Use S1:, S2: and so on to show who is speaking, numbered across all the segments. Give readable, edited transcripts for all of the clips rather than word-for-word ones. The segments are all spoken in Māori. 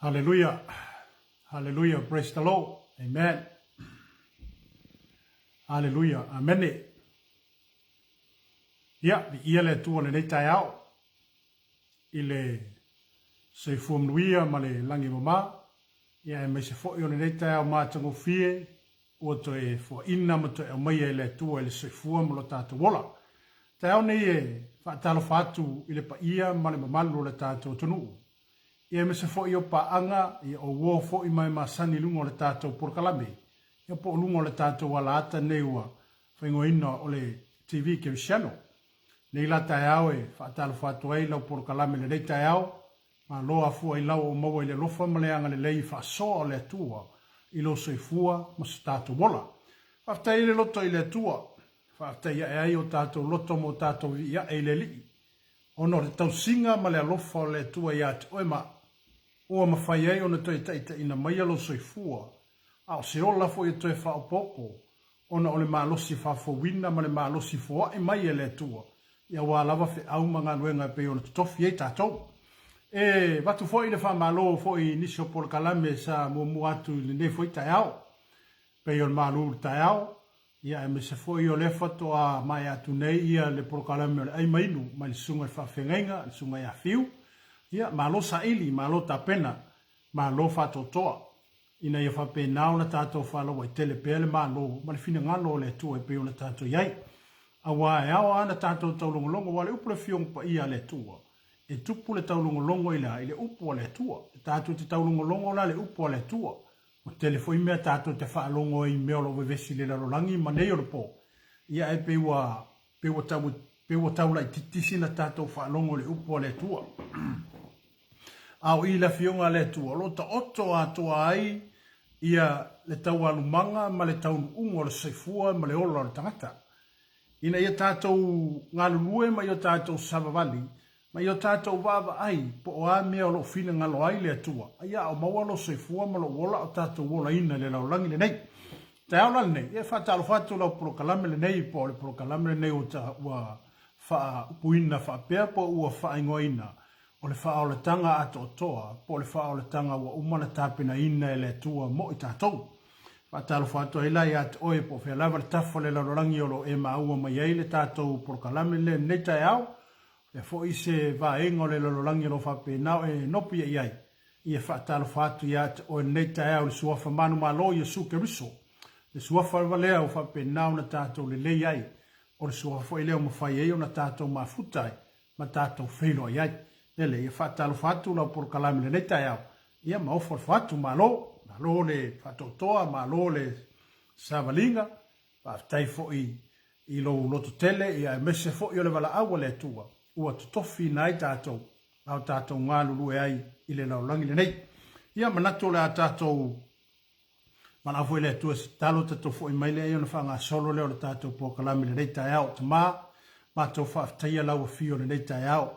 S1: Hallelujah. Hallelujah. Praise the Lord. Amen. Hallelujah. Amen. Ya, ia le tua le nei tai au. I le se fuamnuia ma le langi mama. Ia e me se fo i o le nei tai au mātango fie. Ua to e fo ina ma to e mai e le tua e le se fuam lo tātou wola. Tai au nei e whaatalo whātu i le pa ia ma le mamalu le tātou tonu. Ia me se fo i o paanga i o wo fo i mai masani lungo le tātou porkalame. Ia po lungo le tātou wala ata neua whaingo ina o le TV Kirisiano. Nei la tai au e whaatalo whātu ai lau porkalame le rei tai au. Ma loa fua i lau o maua i le lofa maleanga le lei whaasoa le atua i lo soifua ma se tātou wola. Whaftai le loto i le atua. Whaftai e ai o tātou loto mo tātou ia e le li. Ono re tau singa ma le alofa o le atua i ati oema. Ua mawhai ai ona toi taita ina mai alo soifua. Ao se ola fo i toi whao poko. Ona o le maalosi whafo wina ma le maalosi foa e mai e le atua. Ia wā lava whi au mga nuenga pe ona tutofi ei tātou. E watu fo i le wha malo fo i nisio por kalame sa mua atu le ne fo i tai au. Pe ona malu tai au. Ia e me se fo i o le fato a mai atu nei ia le por kalame o le ai mainu. Ma le sunga i whawhengenga, le sunga i a fiu. Ia, malo sa ili, malo ta pena, malo fato toa. Ina ia whape nao na tātou whalawa i telepele malo, ma le fina ngalo le tua e peo na tātou iai. Awa e awa ana tātou taulongolongo wale upu le fiong pa ia le tua. E tupu le taulongolongo ila, ile upu le tua. E tātou te taulongolongo la le upu le tua. O telefo i mea tātou te whaalongo i mea lo vevesi le larolangi ma nei o le po. Ia e pewa taula i titisi na tātou whaalongo le upu le tua. Au i la fionga le tua, lota oto atoa ai, ia le tau alumanga, ma le tau ungo le seifua, ma le olo le tangata. Ina ia tātou ngalulue, ma ia tātou savavali, ma ia tātou vava ai, po o a mea o lo fina ngalo ai le tua. Ia o maua lo seifua, ma lo wola o tātou wola ina le laulangi le nei. Te aula le nei, ia whatalo whatu lau prokalame le nei, po le prokalame le nei o ta ua wha upuina, wha pea po ua wha ingoina. O le wha o le tanga ato toa, po le wha o le tanga wa umana tāpina ina e le tua mo i tātou. Whatalo whātua ila i ati oe po whea lava le tafo le larorangi o lo e maua mai ei le tātou porkalame le netai au. Le fo i se vaenga o le larorangi o lo whape nao e nopi e iai. Ia whatalo whātua i ati oe netai au le suafa manu malo i su keriso. Le suafa valea o whape nao na tātou le lei ai. O le suafa i leo mawhai ei o na tātou mafutai, ma tātou whilo iai. Ele ia whatalo whatu lau por kalame le netai au. Ia maofo le whatu malo le whatotoa, malo le savalinga, whaftai fo i lo loto tele, ia mese fo i o le wala awa le tua. Ua tutofi nai tātou, au tātou ngā lulu e ai i le laulangi le nei. Ia manato le a tātou, manafo i le tua se talo tātou fo i maile e ona whanga solo leo le tātou por kalame le netai au. Tama, mātou whaftai lau a fio le netai au.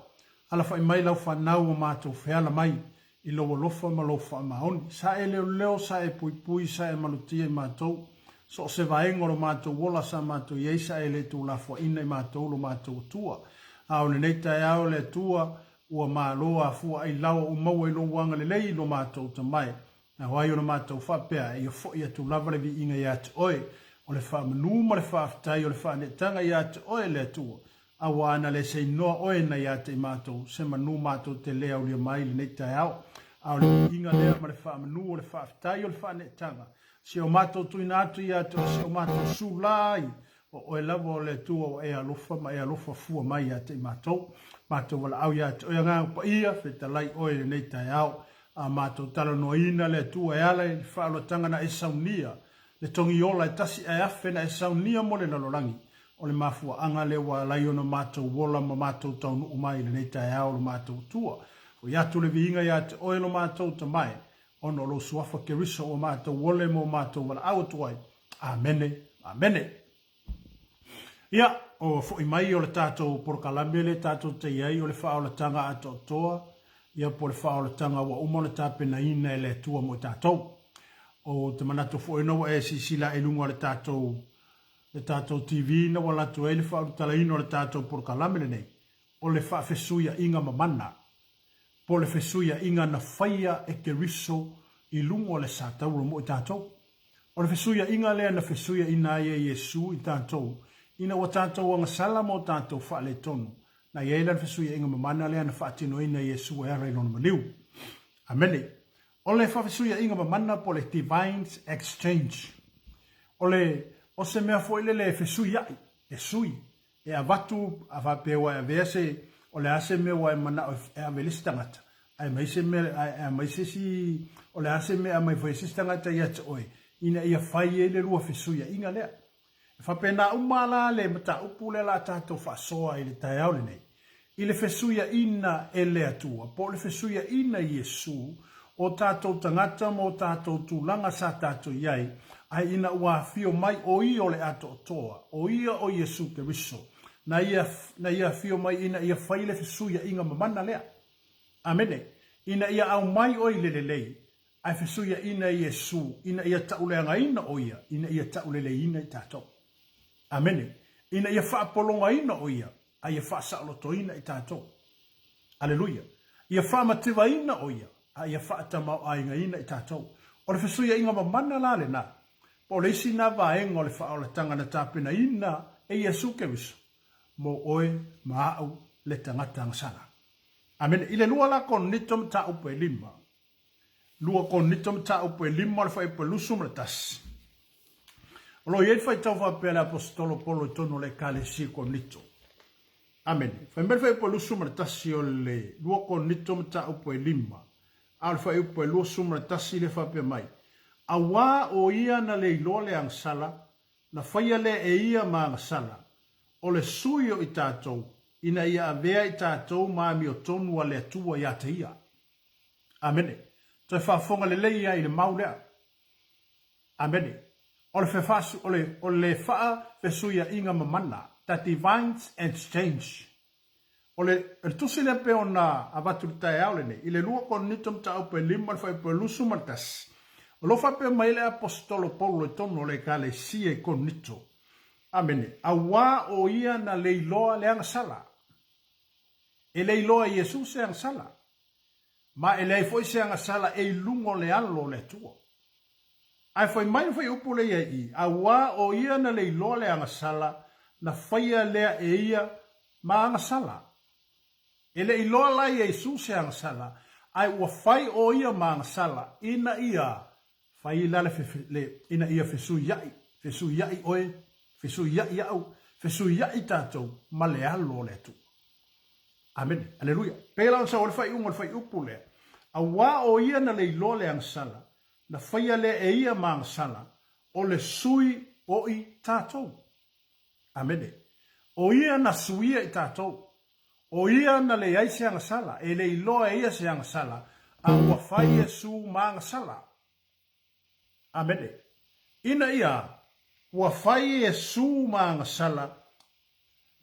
S1: Ala whai mai lau whanau o mātou whiala mai i loa lofa ma lofa maoni. Sa e leo, sa e pui, sa e manutia i mātou. So se vaengo lo mātou wola sa mātou iei sa e le tū la fwa ina i mātou lo mātou tua. Ao le neita e ao le tua ua māloa fua i lawa o maua i lo wanga le lei lo mātou tamai. Na wai o na mātou whapea e o fo i atu lava le vi inga i atu oe. O le wha manu ma le wha aftai o le wha netanga i atu oe le tua. Awa ana le se noa oe na ia te mātou, se manu mātou te lea o lia mai le neitai au. Au le inga lea ma le wha manu o le wha aftai o le wha netanga. Se o mātou tuina atu ia te o se o mātou sulai, o oe lava o le tua o e alofa ma e alofa fua mai ia te mātou. Mātou wala au ia te oe ngā upa ia, wheta lai oe le neitai au. A mātou tala no ina le tua e ala le wha alotanga na e saunia. Le tongi ola e tasi e afe na e saunia mo le lalorangi. O le mafua anga le wa lai ona mātou wola ma mātou taunu umai le neitai au le mātou tua. O iatu le viinga ia te oelo mātou tamai. Ono lo suafa keriso o mātou wole mo mātou wala au tuai. Amene, amene. Ia, o fo mai o le tātou porkalame le tātou te iai o le wha o le tanga ato toa. Ia po le wha o le tanga wa umana tāpena ina e le tua mo tātou. O te manato fo ino e sisila e lunga le tātou le tātou TV na wala tu e le wha tala ino le tātou por kalame le nei. O le wha fesuia inga mamana. po le fesuia inga na faia e ke riso I lungo le sa tau mo I tātou. O le fesuia inga lea na fesuia ina ia Yesu I tātou. Ina wa tātou anga sala mo tātou wha le tonu. Na ia ilan fesuia inga mamana lea na whaatino ina Yesu e ara ilona maniu. Amene. O le fesuia inga mamana po le divine exchange. O se mea fo ile le fesuia e sui. E a watu a wapewa e vease o le ase mea wa e mana e a velisi tangata. Ai mai se mea, mai se si, o le ase mea mai velisi tangata ia te oe. Ina ia fai e le rua fesuia inga lea. E whapena umala le mata upu le la tātou whasoa I le tai au le nei. I le fesuia ina e le atua. Po le fesuia ina Yesu o tātou tangata mo tātou tūlanga sa tātou iai. Ai ina ua fio mai o I o le ato toa. O ia o Yesu ke riso. Na ia fio mai ina ia fai le fesuia inga mamana lea. Amene. Ina ia au mai o I le lei. Ai fesuia ina Yesu. Ina ia tauleanga ina o ia. Ina ia taulele ina I tātou. Amene. Ina ia whaapolonga ina o ia. Ai ia whaasaloto ina I tātou. Aleluia. Ia whaamatewa ina o ia. Ai ia whaatamau ainga ina I tātou. O le fesuia inga mamana la le na. Po le isi na vaenga o le whaoletanga na tāpena ina e Yesu ke wiso. Mo oe maau le tangata ngasana. Amen. Ile lua la kon nitom ta upo e lima. Lua kon nitom ta upo e lima le whai pelusum le tas. Lo ied whai tau whapea le apostolo polo tono le kale si kon nito. Amen. Whai mele whai pelusum le tas o le lua kon nitom ta upo e lima. Al whai upo e lua sum le tas le whapea mai. Awa o ia na le ilo le ang sala. Na whaia le e ia ma ang sala. O le suio I tātou. Ina ia avea I tātou maami o tonu a le atua ia te ia. Amene. Toi whafonga le leia I le maulea. Amene. O le whewhasu, o le whaa whesuia inga mamana. Ta divine exchange. O le tusi le pe ona avatu tae aulene. I le lua kon nitom ta upe lima le whai pe lusu mantas. O lo whape mai le apostolo Paulo e tono le ka le sie kon nito. Amene. Awa o ia na leiloa le anga sala. E leiloa Yesu se anga sala. Ma e lei foi se anga sala e lungo le alo le tuo. Ai foi mai foi upu le I. Awa o ia na leiloa le anga sala. Na whaia lea e ia ma anga sala. E leiloa la Yesu se anga sala. Ai ua whai o ia ma anga sala. Ina ia. Whai la le ina ia fesu iai. Fesu iai oe. Fesu iai au. Fesu iai tātou. Ma le alo le tuo. Amen. Aleluia. Pela sa o le fai unga le fai upu lea. A wā o ia na le ilo le angsala. Na whaia le e ia ma angsala. O le sui o I tātou. Amen. O ia na suia I tātou. O ia na le ai se angsala. E le ilo e ia se angsala. A ua whai e su ma angsala. Amen. Ina ia. Ua whai e su ma angsala.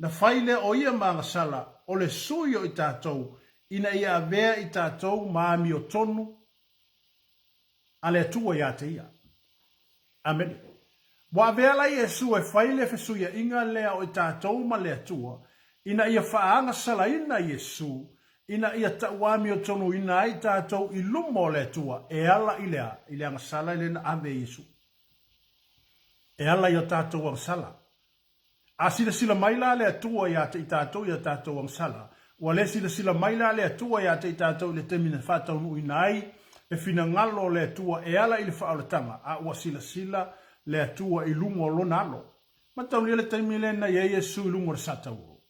S1: Na whai le o ia ma angsala. O le suio I tātou, ina ia avea I tātou maami o tonu, a le atua ia te ia. Amen. Wa avea la Yesu e whaile fesuia inga lea o I tātou ma le atua, ina ia whaanga sala ina Yesu, ina ia tauami o tonu ina I tātou I lumo le atua, e ala I lea sala I lena ave Yesu. E ala I o tātou ang sala. A sila maila le atua ia te I tātou ia tātou ang sala. Wa le sila maila le atua ia te I tātou le temina whātau nui nai. E fina ngalo le atua e ala I le whaalatanga. A ua sila le atua I lungo lona alo. Matau ni le temina na ia Yesu I lungo le satau.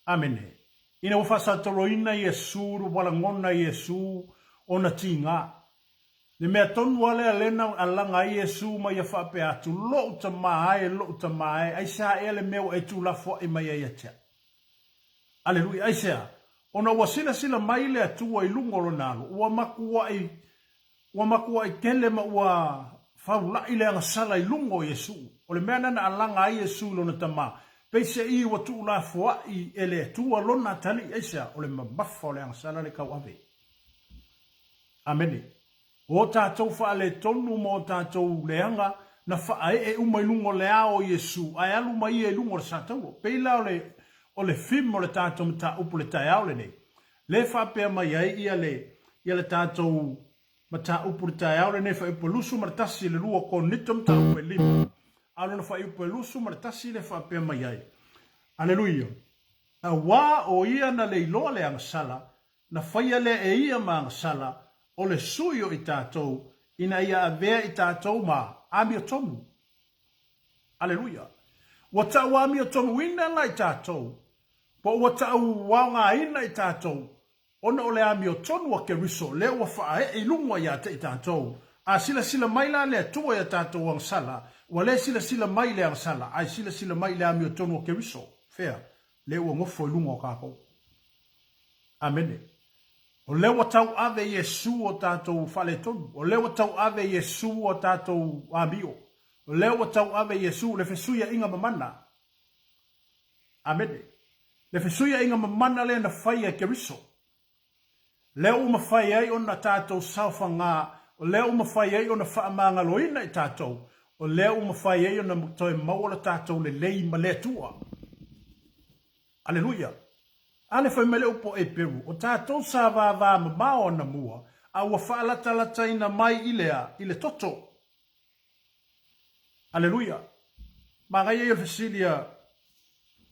S1: Amene. Ina wa whasataro ina Yesu, wala ngona Yesu, ona tinga. Le mea tonu ale alena alanga Yesu ma ia whape atu. Lo ta mai, ai sa ele meo e tu la fo I mai ai atia. Aleluia, ai sea. Ona wa sila mai le atua I lungo lonalo. Ua makua I kele ma ua whaula I le anga sala I lungo Yesu. O le mea nana alanga Yesu lona tama. Peise I wa tu la fo I ele atua lona tali ai sea. O le mabafa o le anga sala le kau ave. Amene. O tātou whaale tonu mo tātou leanga na whae e umai lungo lea o Yesu. Ai alu mai e lungo le sātau. Peila o le fim o le tātou mta upu le tai au le nei. le fa pe mai ai ia le tātou mata upurta ya le ne fa ipolusu martasi le lua ko nitom ta upelima alo na fa ipolusu martasi le fa pe mai ai haleluia wa o ia na le ilo le ang sala na faia le e ia ma sala o le suyo i tātou ina ia avea i tātou ma ami o tomu haleluia wa ta wa ami o tomu ina ngai tātou po wa ta wa nga ina i tātou ona ole ami o tonu wa ke riso le wa fa e lungwa ya te tātou a sila mai la le tua ya tātou ang sala wa le sila mai le ang sala ai sila mai le ami o tonu wa ke riso fair le wa ngofo lungwa ka ko amen o le wa tau ave Yesu o tātou fale tonu o le wa tau ave Yesu o tātou amio o le wa tau ave Yesu le fesuia inga mamana amen le fesuia inga mamana le na faia ke riso le o mafai ai ona tātou saufanga o le o mafai ai ona whaamanga loina i tātou o le o mafai ai ona toi maola tātou le lei ma le tua aleluia ale fai mele upo e peru o tātou sa vava mao na mua a ua whaalata ina mai ile toto aleluia ma ngai e o fesilia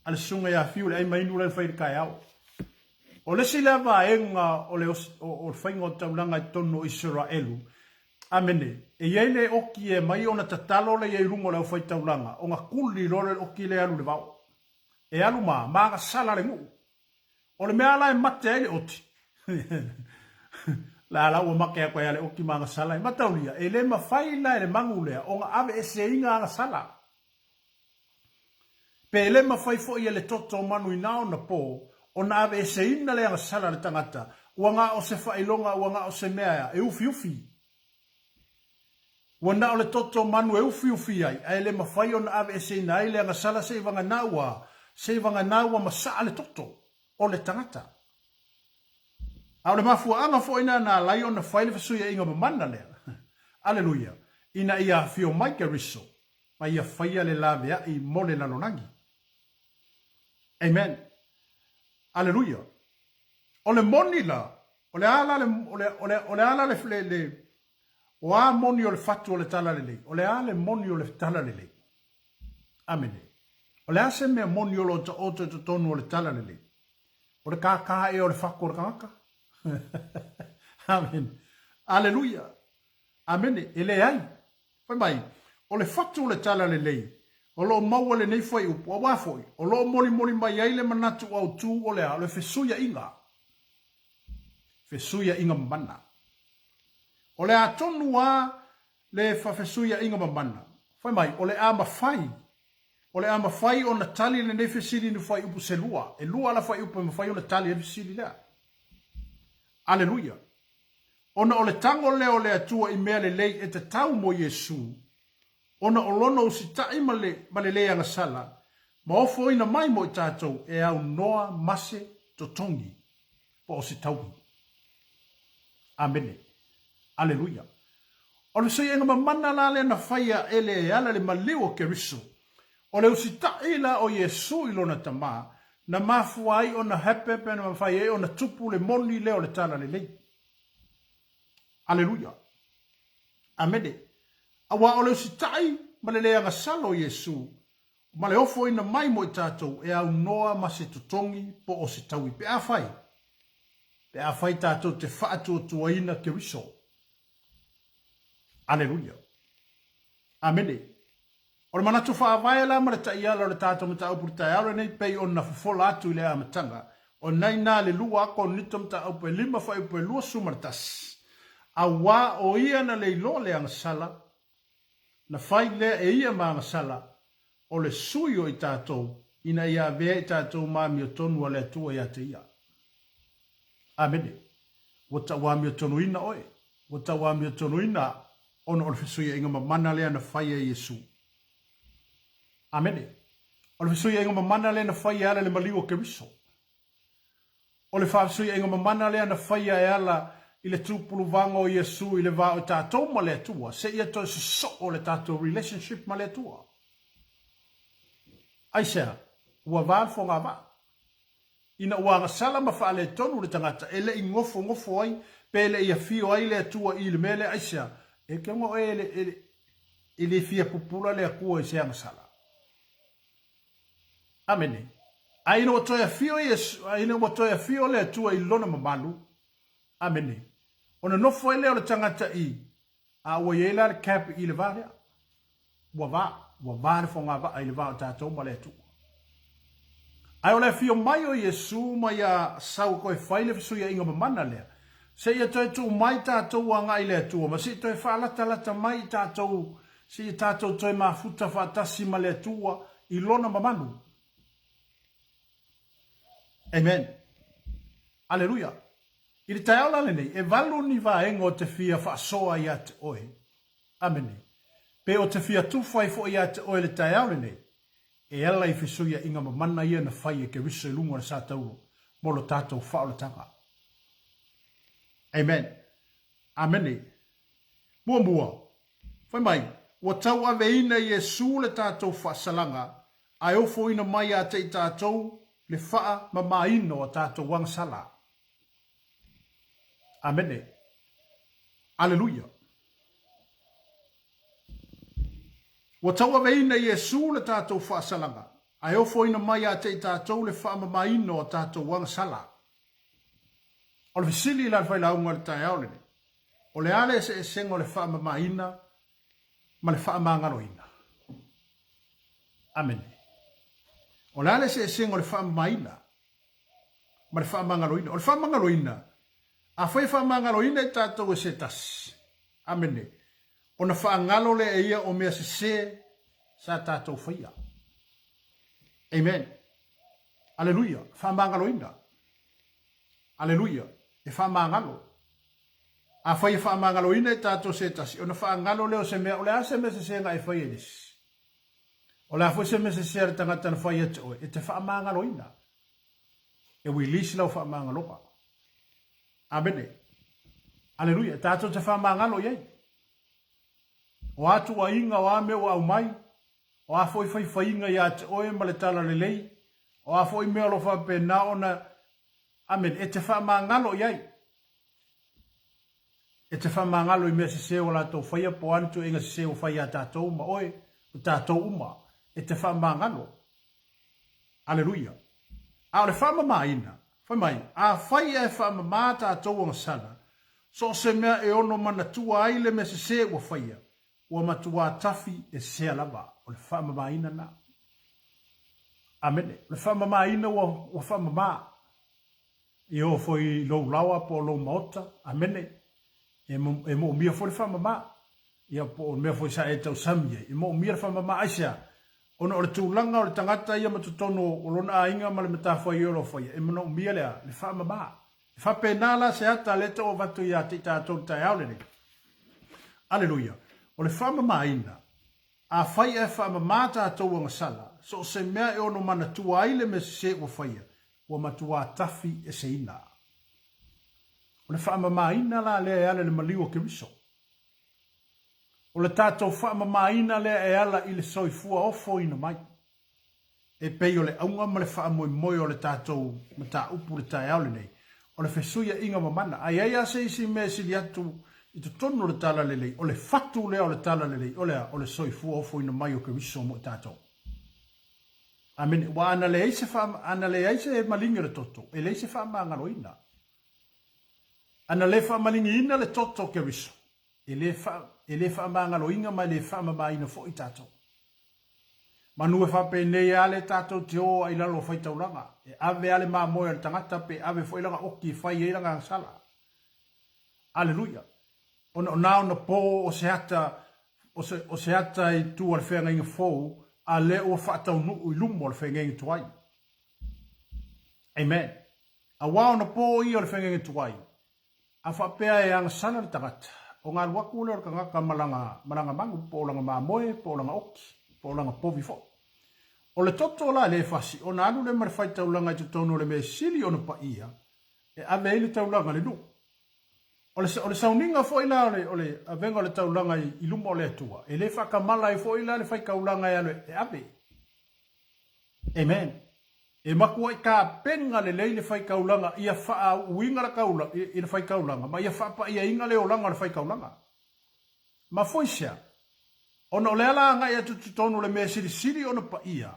S1: ale sunga ya fiu le ai mainu le fai kai au o le sila vaenga o le o whaingo taulanga i tono Israelu. Amene. E iei oki e mai ona tatalo le iei rungo leo whai taulanga. O ngā kuli lore oki le alu le vau. E alu maa sala le ngu. O le mea lai mate ai le oti. La ala ua make a koe ale oki maa sala. Mataulia. E le mawhai lai le mangu lea. O ngā ave e se inga ngā sala. Pe le mawhai fo i le toto manu i nao na po. O na ave se ina le sala le tangata. Ua ngā o se whailonga, ua ngā o se mea, e ufi ufi. Ua na o le toto manu e ufi ufi ai, ai le mawhai o na ave se ina ai le sala se vanga naua ma saa le toto o le tangata. Au le mafua anga fo ina na lai o na whaile fasuia inga mamana lea. Aleluia. Ina ia fio maike riso, ma ia whaia le lavea i mole lalonangi. Amen. Aleluia. O le moni la, o le ala le o a moni o le fatu o le tala le. O le ala le moni o le tala le. Amen. O le ase mea moni o lo ta oto te tonu o le tala le. O le kaka e o le fako o le kaka. Amen. Aleluia. Amen. E le ai. Fai mai. O le fatu o le tala le. O lo maua le nei fai upo a wafoi. O lo moli mai ai le manatu au tu o le a. O le fesuia inga. Fesuia inga mamana. O le a tonu a le fa fesuia inga mamana. Fai mai, o le a mawhai. O le a mawhai o na tali le nei fesiri ni fai upo se lua. E lua la fai upo mawhai o na tali e fesiri lea. Aleluia. Ona o le tango leo le atua i mea le lei e te tau mo Yesu. Ona olono si tai male lea nga sala. Ma ofo ina mai mo i tātou e au noa mase to tongi. Po o si tauhi. Amene. Aleluia. O le sei enga mamana la le na whaia ele e ala le maleo ke riso. O le usi tai la o Yesu ilona tama. Na mafuai o na hepepe na mawhai e o na tupu le moni leo le tala le lei. Aleluia. Amene. Awa o le sitai ma le lea ngasalo Yesu. Ma le ofo ina mai mo i tātou e au noa ma se tutongi po o se taui. Pe a fai. Pe a fai tātou te whaatu o tuaina ke riso. Aleluia. Amene. O le manatu wha avai la ma le ta iala o le tātou ma ta upuri tai aure nei pei o na fufola atu i le amatanga. O nei nā le lua ako nito ma ta upe lima wha upe lua sumartas. A wā o ia na le ilo le angasala. Na fai lea e ia maa sala o le sui o i tātou ina ia vea i tātou maami o tonu a le atua ia te ia. Amene. Wata wami o tonu ina oe. Wata wami o tonu ina ono o le fesuia inga mamana lea na fai a Yesu. Amene. O le fesuia inga mamana lea na fai a ala le maliwa ke riso. O le fesuia inga mamana lea na fai a ala i le tupulu vanga o Yesu i le vā o tātou ma le atua. Se ia toi se so o le tātou relationship ma le atua. Aisea, ua vālfo ngā vā. ina wanga sala ma fa le tonu le tangata ele ngofo ai pele ia fio ai le atua i le mele aisha e ke ngo ele fia pupula le akua i seanga sala amene ai no toya fio yesu ai no toya fio le atua i lona mamalu amene ona no foi le o tangata i a wo yela le cap i le vale wa va le fonga va ai le va tato ma le tu ai ole fio mai o yesu mai a sau ko e fai le fisu ia inga mamana le se ia toi tu mai tato wanga i le tu ma si toi fa lata mai tato si tato toi ma futa fa tasi ma le tua i lona mamanu amen alleluia i te taeola le nei, e valu ni vaenga o te fia whaasoa i ate oe. Amene. Pe o te fia tufai fo i ate oe le taeola nei, e ala i whisuia inga mamana ia na whai e ke wiso i lunga na sātauro, molo tātou whaola tanga. Amen. Amene. Mua. Whai mai, wa tau ave ina i e su le tātou whaasalanga, ai ofo ina mai a te i tātou le wha ma maino o tātou wangsala. Amene. Alleluia. Wa taua veina Yesu le tātou whaasalanga. Ai ofo ina mai a te i tātou le whaamamaino o tātou wang sala. O le visili la whai launga le tai aulene. O le ale se e sengo le whaamamaina ma le whaamangaloina. Amene. O le ale se e sengo le whaamamaina ma le whaamangaloina. O le whaamangaloina a foi fa mangalo ina tato se tas amene ona fa ngalo le ia o me se sa tato faia amen alleluia fa mangalo ina alleluia e fa mangalo a foi fa mangalo ina tato se tas ona fa ngalo le o se me o le ase me se nga e faia dis o la foi se me se ser tanga tan faia e te fa mangalo ina e wi lisla fa mangalo pa Amene. Alleluia. Tātou te whamangalo iei. O atu a inga o ame o au mai. O a foi whainga i ate oe ma le tala le lei. O a foi mea lo whapena ona. Amen. E te whamangalo iei. E te whamangalo i mea se seo la tau whaia po antu inga se seo whaia tātou ma oe. O tātou uma. E te whamangalo. Alleluia. A o le whamamaina. Fai mai, a fai e wha mamata a tau ang sana, so se mea e ono mana tua aile me se se ua faia, ua matua tafi e se alava, o le wha mamaina na. Amene, le wha mamaina ua wha mama, i o foi lou lawa po lou maota, amene, e mo umia fo le wha mama, ia po mea foi sa e tau samie, e mo umia le wha mama aisia, ona o le tūlanga o le tangata ia matutono o lona ainga ma le matawhai i olo whaia. E mana umia lea, le wha mama. Le wha penala se ata leta o watu ia te tātou tai aulene. Alleluia. O le wha mama ina. A whai e wha mama tātou anga sala. So se mea e ono mana tua aile me se o whaia. Ua matua tafi e se ina. O le wha mama ina la lea e ale le maliwa ke miso. O le tātou whaamamaina lea e ala i le soifua ofo ina mai. E pei o le aunga ma le whaamoimoe o le tātou ma tā upu le tai aule nei. O le whesuia inga mamana. Ai ai ase isi mea sili atu i tu tonu le tala lelei. O le fatu lea o le tala lelei. O le soifua ofo ina mai o ke wiso mo tātou. Amen. Wa ana le eise e malinga le toto. E le eise whaamangaro ina. Ana le whaamalingi ina le toto ke wiso. E le whaamangalo inga mai le whaamamaina fo i tātou. Manu e whape nei ale tātou te o ai lalo whai tauranga. E ave ale maa moe al tangata pe ave fo ilanga oki whai e ilanga sala. Alleluia. Ona o nao na po o se ata i tu al whenga inga fōu a le o whaatau nuu i lumo al whenga inga tuai. Amen. A wao na po i al whenga inga tuai. A whapea e anga sala le tangata. O ngā waku leo ka ngaka malanga mangu, po langa mamoe, po langa oki, po langa povi fo. O le toto la le fasi, o na anu le marwhai taulanga i te tono le me sili o na pa ia, e ave ili taulanga le nu. O le sauninga fo ila o le avenga le taulanga i lumo o le atua, e le whakamala i fo ila le whai kaulanga e alo e ave. Amen. E makua I ka penga le leile fai kaulanga ia faa uinga la kaula I le fai kaulanga ma ia faa pa ia inga le olanga le fai kaulanga. Ma foisia ona o le ala nga ia tututonu le mea siri ona pa ia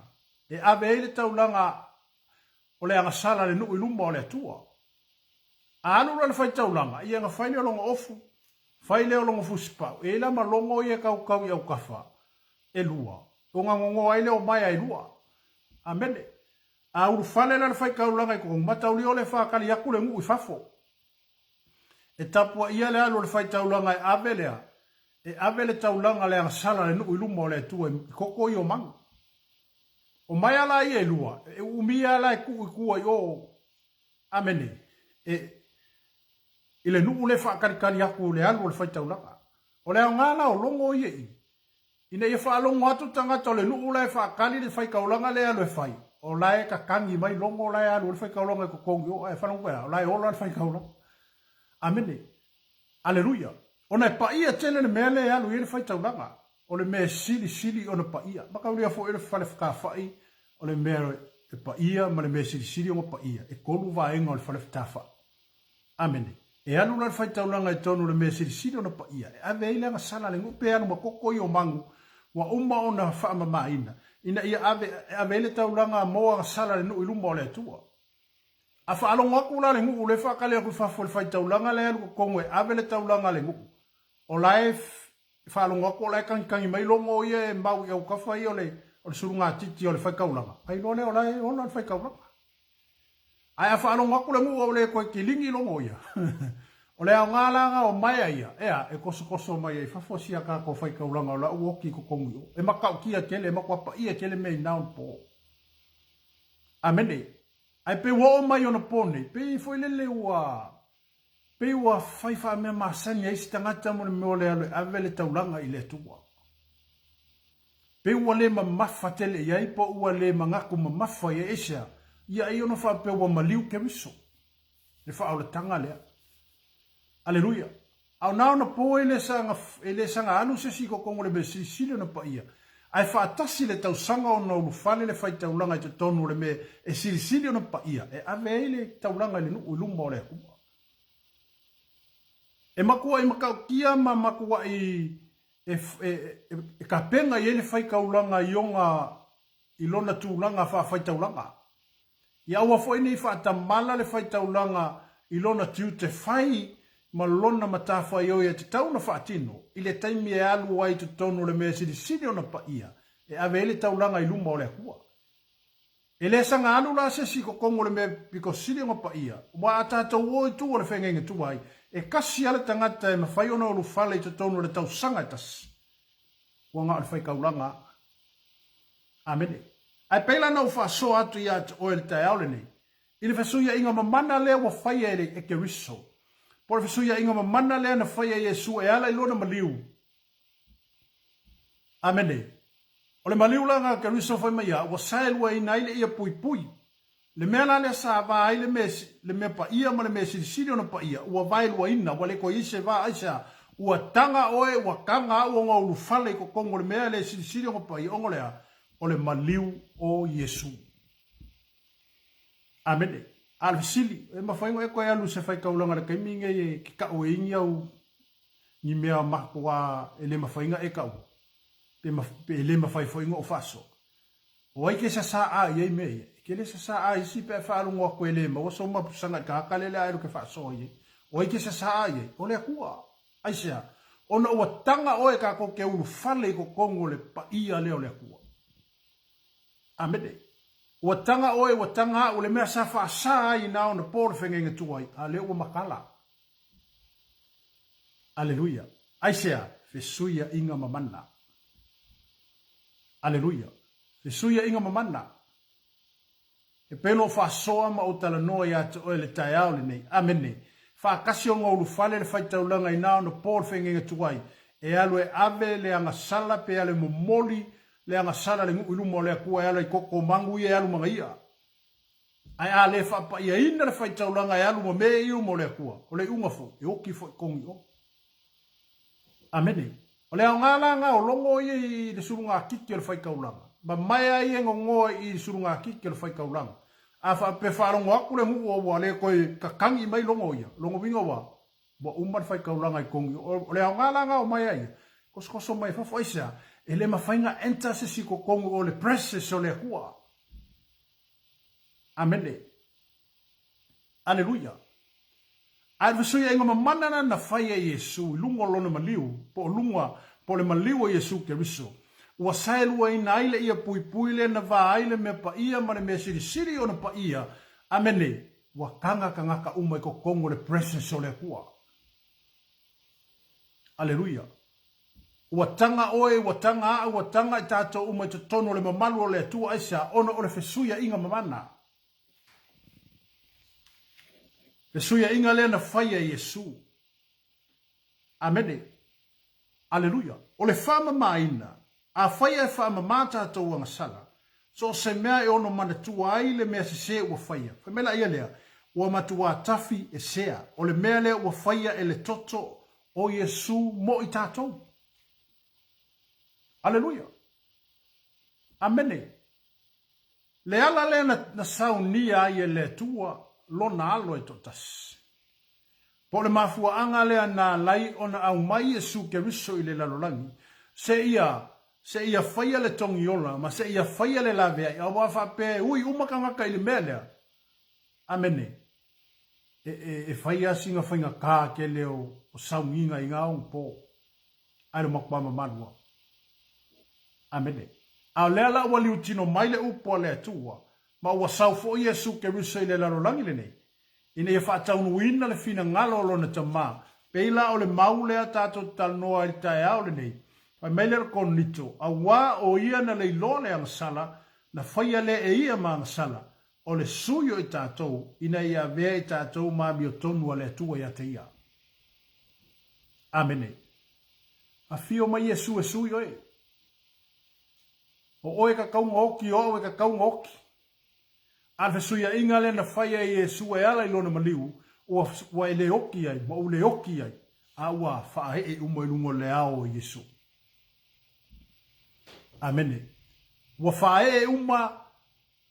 S1: e ave ele taulanga o le anga sala le nuu ilumba o le atua. A anu le fai taulanga ia nga fai le olonga ofu fai le olonga fusipa e la malongo ia kau ia ukafa e lua o nga ngongo ai le o mai ai lua. Amene. A uru fale la fai kaulanga I kong matauli o le whakali aku le ngu I fafo. E tapua ia le alu le fai taulanga I avelea. E avele taulanga le sala le nuu iluma o le tua I koko I o mangu. O mai ala I e lua. E umia ala e kua I o. Amene. I le nuu le whakali aku le alu le fai taulanga. O le ngala o longo I e. Ina ia whaalongo atu tangata o le nuu le whakali le fai kaulanga le alu e fai. O lae ka kangi mai longo lae alu le fai kaulanga ko kongi o e whanongo ea. O lae ola le fai kaulanga. Amene. Aleluia. Ona e paia tele le mea le alu I le fai taulanga. O le mea sili ona paia. Maka ulia fo ele whale whakawhai. O le mea e paia ma le mea sili ona paia. E kolu vaenga o le whale whatafa. Amene. E alu le fai taulanga e tonu le mea sili ona paia. E ave ile anga sala le ngupe anu ma koko I o mangu. Wa uma ona whaama maina. Ina ia ave ele taulanga moa sala le nuu iluma o le atua. A whaalonga kula le ngu le whakale aku whafo le fai taulanga le alu kongwe ave le taulanga le ngu. O lae whaalonga ko lae kangi mai longo ia e mau iau kawha I o le surunga titi o le whai kaulanga. Ai lone o lae o le whai kaulanga. Ai a whaalonga ko le ngu o le koe kilingi longo ia. O le au ngālanga o mai ia, ea, e koso mai ia, whafosia ka ko whai kaulanga o la uoki ko kongi o. E makau kia kele, e makuapa ia kele mei naun po. Amene. Ai pe wo mai ona pone, pe foi lele ua. Pe ua whaifa mea masani eisi tangata mo me ole alo avele taulanga I le tua. Pe ua le ma mafa tele iai po ua le mangaku ma mafa ia esia. Ia I ona wha pe ua maliu ke miso. Le wha au le tanga lea. Aleluia. Au nao na po ele sanga anu se si ko kongo le besi sile na pa ia. Ai fa atasi le tau sanga o na ulufale le fai taulanga I te tonu le me e sili na pa ia. E ave ele taulanga le nuu ilumba o le hua. E makua I makau kia ma makua I ka penga I ele fai kaulanga I onga I lona tūlanga fai taulanga. I aua fo ini fa atamala le fai taulanga I lona tiu te fai ma lona matafa I oia te tauna whaatino, I le taimi e alu ai te tonu le mea siri ona pa ia, e ave ele taulanga I luma o le hua. E le sanga alu la se si ko kongo le mea piko siri ona pa ia, wa atata uo I tu o le whengenge tu ai, e kasi ale tangata e mawhai ona o lufale I te tonu le tau sanga tas. Wanga o le whai kaulanga. Amene. Ai peila na ufa so atu ia te oe le tai aule nei. I le whasuia inga mamana lea wa whai e ke riso. Por fesuia inga mamana lea na whaia Yesu e ala I lona maliu. Amene. O le maliu langa ke riso whai mai a, wa saelua I naile ia pui. Le mea la le sa va ai le mea pa ia ma le mea siri ona pa ia. Ua vaelua ina, wa le ko ise va aisa. Ua tanga oe, ua kanga ua ngā ulu fale ko kongo le mea le siri ona pa ia. Ongo lea, o le maliu o Yesu. Amene. Al sili e mawhaingo e koe alu se whai kaulanga le kaiminga e ki ka o e ingi au ni mea makua e le mawhainga e kau pe le mawhaifoingo o faso o ai ke sa sa a i e mea ke le sa sa a I si pe whaalungo a koe le ma waso mapusanga ka kalele a ero ke faso i o ai ke sa sa a i o le akua ai sea ona ua tanga oe ka ko ke uru fale ko kongo le pa ia leo le akua amene ua tanga oe, ua tanga o le mea sa whaasa I nao na pōre whengenga tuai, a leo ua makala. Aleluia. Aisea, fesuia inga mamana. Aleluia. Fesuia inga mamana. E peno whaasoa ma o tala noa ia te oe le tai aole nei. Amene. Whaakasi o ngā ulu whale le whaitaulanga I nao na pōre whengenga tuai. E alu e ave le anga sala pe ale momoli le anga sala le ngu ilumo le akua e ala I koko mangu I alu mga ia. Ai a le whapa ia ina le whaitaulanga e alu ma me ilumo le akua. O le ungafo, e oki fo I kongi o. Amene. O le au ngālanga o longo I le surunga kiki o le whaikaulanga. Ma mai ai e ngongoa I surunga kiki o le whaikaulanga. Afa pe wharongo aku le ngu o wa le koe kakangi mai longo ia. Longo winga wa. Wa umar whai kauranga I kongi. O le au ngālanga o mai ai. Kosko mai whawhaisa. E le mawhainga enta se si ko kongu o le precious o le hua. Amene. Aleluia. Ai vasuia inga mamanana na whai e Yesu. Lunga lona maliu. Po lunga. Po le maliu o Yesu ke riso. Ua saelua ina aile ia pui pui le na va aile me pa ia ma le me siri siri o na pa ia. Amene. Ua kanga kangaka umai ko kongo le presence o le hua. Aleluia. Ua tanga oe, ua tanga a, ua tanga I tātou umai to tono le mamalu o le atua aisa ona o le fesuia inga mamana. Fesuia inga le na whaia Yesu. Amene. Aleluia. O le whama maina. A whaia e wha mama tātou anga sala. So se mea e ono mana tua ai le mea se se ua whaia. Whamela ia lea, ua matua tafi e sea. O le mea lea ua whaia e le toto o Yesu mo I tātou. Aleluia. Amene. Le ala lea na saunia ai e le tua lona alo e totas. Po le mafua anga lea na lai ona au mai Yesu ke riso I le lalolangi. Se ia whaia le tongi ola, ma se ia whaia le lavea, ia wafa pe, ui umakangaka I le mea lea. Amene. E whaia singa whainga kā ke leo o saunginga I ngā ong po. Aero makwama manua. Amene. A lea la ua liu tino mai le upo le atua, ma ua saufo Yesu ke riso I le larolangi le nei. Ina ia whaataunu ina le fina ngalo lo na tama, peila o le maulea tātou talnoa I tae au le nei. Pai meile kon lito, a wā o ia na le lole ang sala, na whaia le e ia ma ang sala, o le suyo I tātou, ina ia vea I tātou māmi o tonua le atua ia te ia. Amene. A fio mai Yesu e suyo e. O oe ka kaunga oki, o oe ka kaunga oki. Alfa suya inga le na whaia Yesu e ala I lona maliu, ua ele oki ai, ma ule oki ai, a ua whaahe e umoilungo le ao Yesu. Amene. Ua whae e uma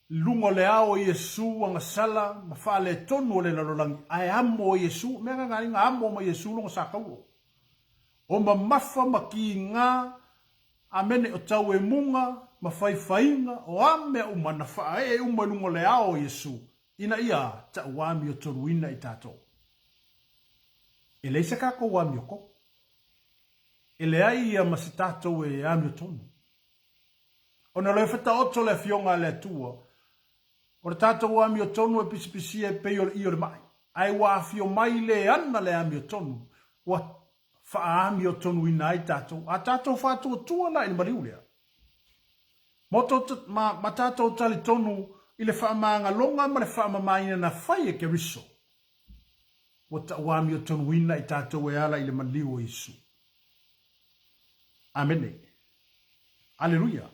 S1: lungo le ao Yesu anga sala, ma wha le tonu o le lalolangi. Ai amo o Yesu, mea ngā inga amo ma Yesu longa sa kauro. O ma mafa ma ki ngā, amene o tau e munga, ma whaiwhainga, o ame uma na whae e uma lungo le ao Yesu. Ina ia, ta uami o toruina I tātou. E leisa kako uami o ko. E le ai ia ma se tātou e ami o tonu. O na loe whata oto le fionga le tua. O le tātou ami o tonu e pisipisi e peo I o le mai. Ai wa fio mai le ana le ami o tonu. Wa wha ami o tonu ina I tātou. A tātou whātua tua na ina mariulea. Ma tātou tali tonu I le whaamanga longa ma le whaamamaina na whai e ke riso. Wa ta wami o tonu ina I tātou e ala I le maliu o Isu. Amene. Aleluia.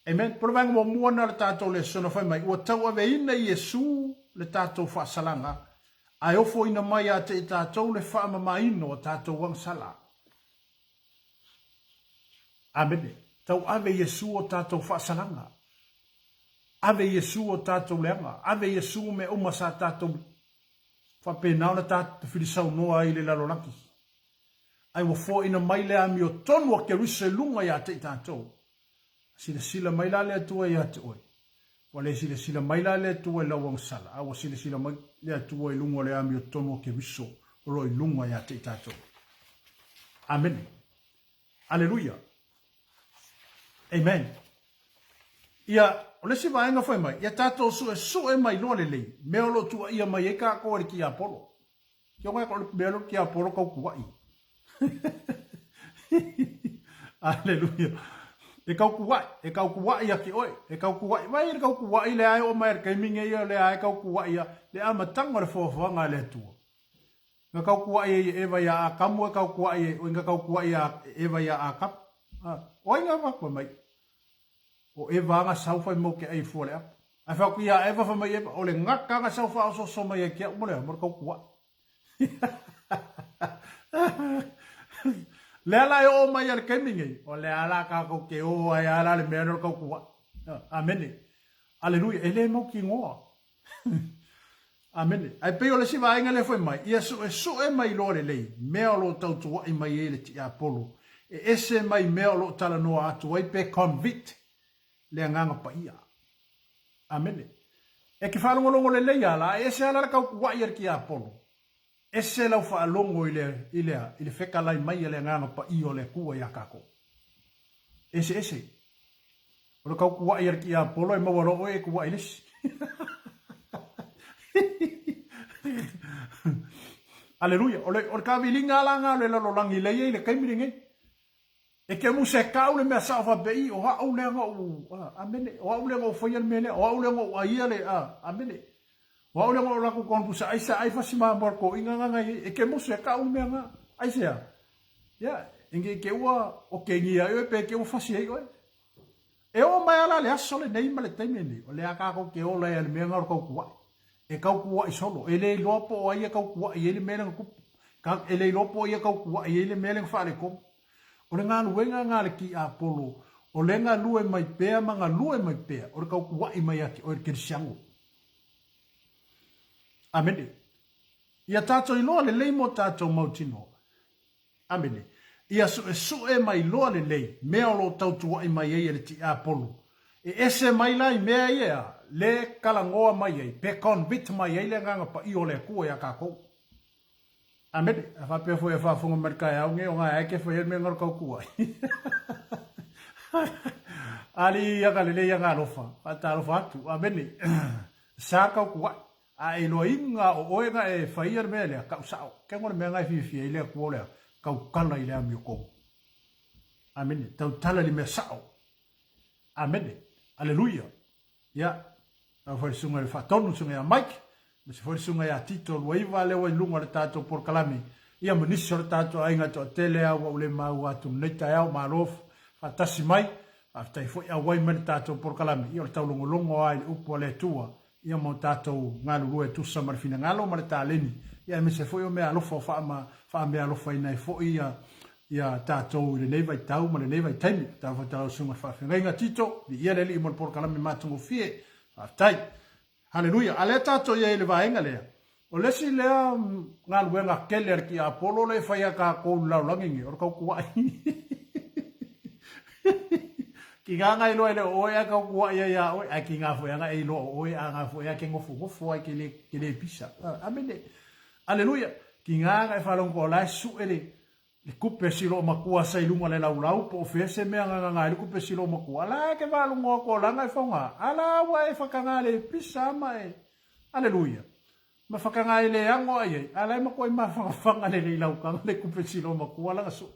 S1: Amen. Pero vang mo mua na le tātou le sona whai mai. Ua tau ave ina I Yesu le tātou whaasalanga. Ai ofo ina mai a te tātou le whaamamaina o tātou wang sala. Amen. Tau ave Yesu o tātou whaasalanga. Ave Yesu o tātou leanga. Ave Yesu me umasa tātou whapenao na tātou whirisau noa I le lalolaki. Ai wafo ina mai le ami o tonu a ke risa lunga ia te tātou. Sila mai la le atua ia te oi. Wale sila mai la le atua I lawang sala. Awa sila mai le atua I lunga le ami o tonu a ke riso. Roi lunga ia te tātou. Amen. Aleluia. Amen. Ia, o le si vaenga whai mai. Ia tātou su e mai loa le lei. Mea lo tua ia mai e ka kore ki Apollo. Kia ngai kore mea lo ki Apollo kau kuwai. Aleluia. E kau kuwai ia ki oi. E kau kuwai. Vai e kau kuwai le ai o mai kai minge ia le ai kau kuwai ia. Le amatanga le fōwhanga le tua. Nga kau kuwai e eva ia a kamu e kau kuwai e. O inga kau kuwai e eva ia a kap. O inga wakwa mai. O eva anga sauwhai mo ke ai fuale apa. Ai whauku ia eva wha mai eva. O le ngaka anga sauwha o so mai e kia umore. Mora kau kuwai. Le ala e o mai ale kemingi. O le ala ka ke o ai ala le mea kau kuwa. Amene. Aleluia. E le mau ki ngoa. Amen. Ai pe ole si va inga le foi mai. Ia su e mai lo le lei. Mea lo tau tua i mai ele ti Apollo. E ese mai mea lo tala noa atu ai pe convict le nganga pa ia. Amen. E ki whalongo le lei ala, ese ala kau kuai ar ki Apollo. Ese lau whaalongo ile whekalai mai le nganga pa ia le kua ia kako. Ese. Ora kau kuai ar ki Apollo e mawaro oe kuai lesi. Aleluia. Ole ka vilinga langa le lo langi le kaimiringe. E ke mu se ka le me sa fa bei o ha o le ngo amen. O le ngo foi el mele o le ngo ai le amen. O le ngo la ku kon pusa ai fa sima morko inga nga e ke mu se ka o me nga ai se ya inge ke o ke ngi ai pe ke o fa si ai e o mai ala le aso le nei ma le taimeni o le aka ko ke o le me nga ko ku e kau kua i solo, e le lopo ai e kau kua i ele meleng kupu. E le lopo ai e kau kua i ele meleng whare kom. O le ngā luenga ngā le ki Apollo, o le ngā lue mai pēa, ma ngā lue mai pēa, o le kau kua i mai aki, o le kirisiango. Amene. Ia tātou i loa le lei mo tātou mautino. Amene. Ia su e mai loa le lei, mea o lo tautua i mai e le ti Apollo. E ese mai lai mea ia, le kalangoa mai ei, pe convict mai ei le nganga pa i o le kua ia kako. Amene, a whapea fo e whafunga marikai au nge o ngā eke fo e me ngar kau kua. Ali ia ka lele ia ngā rofa, pata rofa atu, amene, sa kau kua, a e loa inga o oenga e whaia mea lea, kau sao, ke ngore mea ngai whiwhia i lea kua lea, kau kala i lea mio kou. Amene, tau tala li mea sao. Amene, aleluia. Ia, a foi sunga le fatonu sunga ya Mike, ma se foi sunga ya Tito luaiva le wai lunga le tato por kalami. Ia manisi le tato ainga to tele au o le mau atu neta au marof, fatasi mai, aftai foi a wai man tato por kalami. Ia le tau longo ai upo le tua. Ia mo tato ngalu lue tu samar fina ngalo ma le taleni. Ia me se foi o me alofa fa me alofa ina foi ia tato le nei vai tau ma le nei vai taimi. Tau sunga fa finga Tito, ia le li mo por kalami matungo fie. Tai. Haleluia. Ale tato ia ele vaenga lea. O lesi lea ngā luenga keller ki Apollo le whaia ka kou lau langingi. Or kau kuai. Ki ngā ngai loa ele oe a kau kuai ia oe. Ai ki ngā whaia e loa oe a ngā whaia ke ngofu ai ke le pisa. Amene. Haleluia. Ki ngā ngai whalongo lai su ele. Le kupe silo makua sai lunga le lau po fese mea nganga le kupe silo makua la ke valungo ko langa fonga ala wa e fakanga le pisa mai aleluia ma fakanga le ango ai ala ma ko ma fanga le lau ka le kupe silo makua la so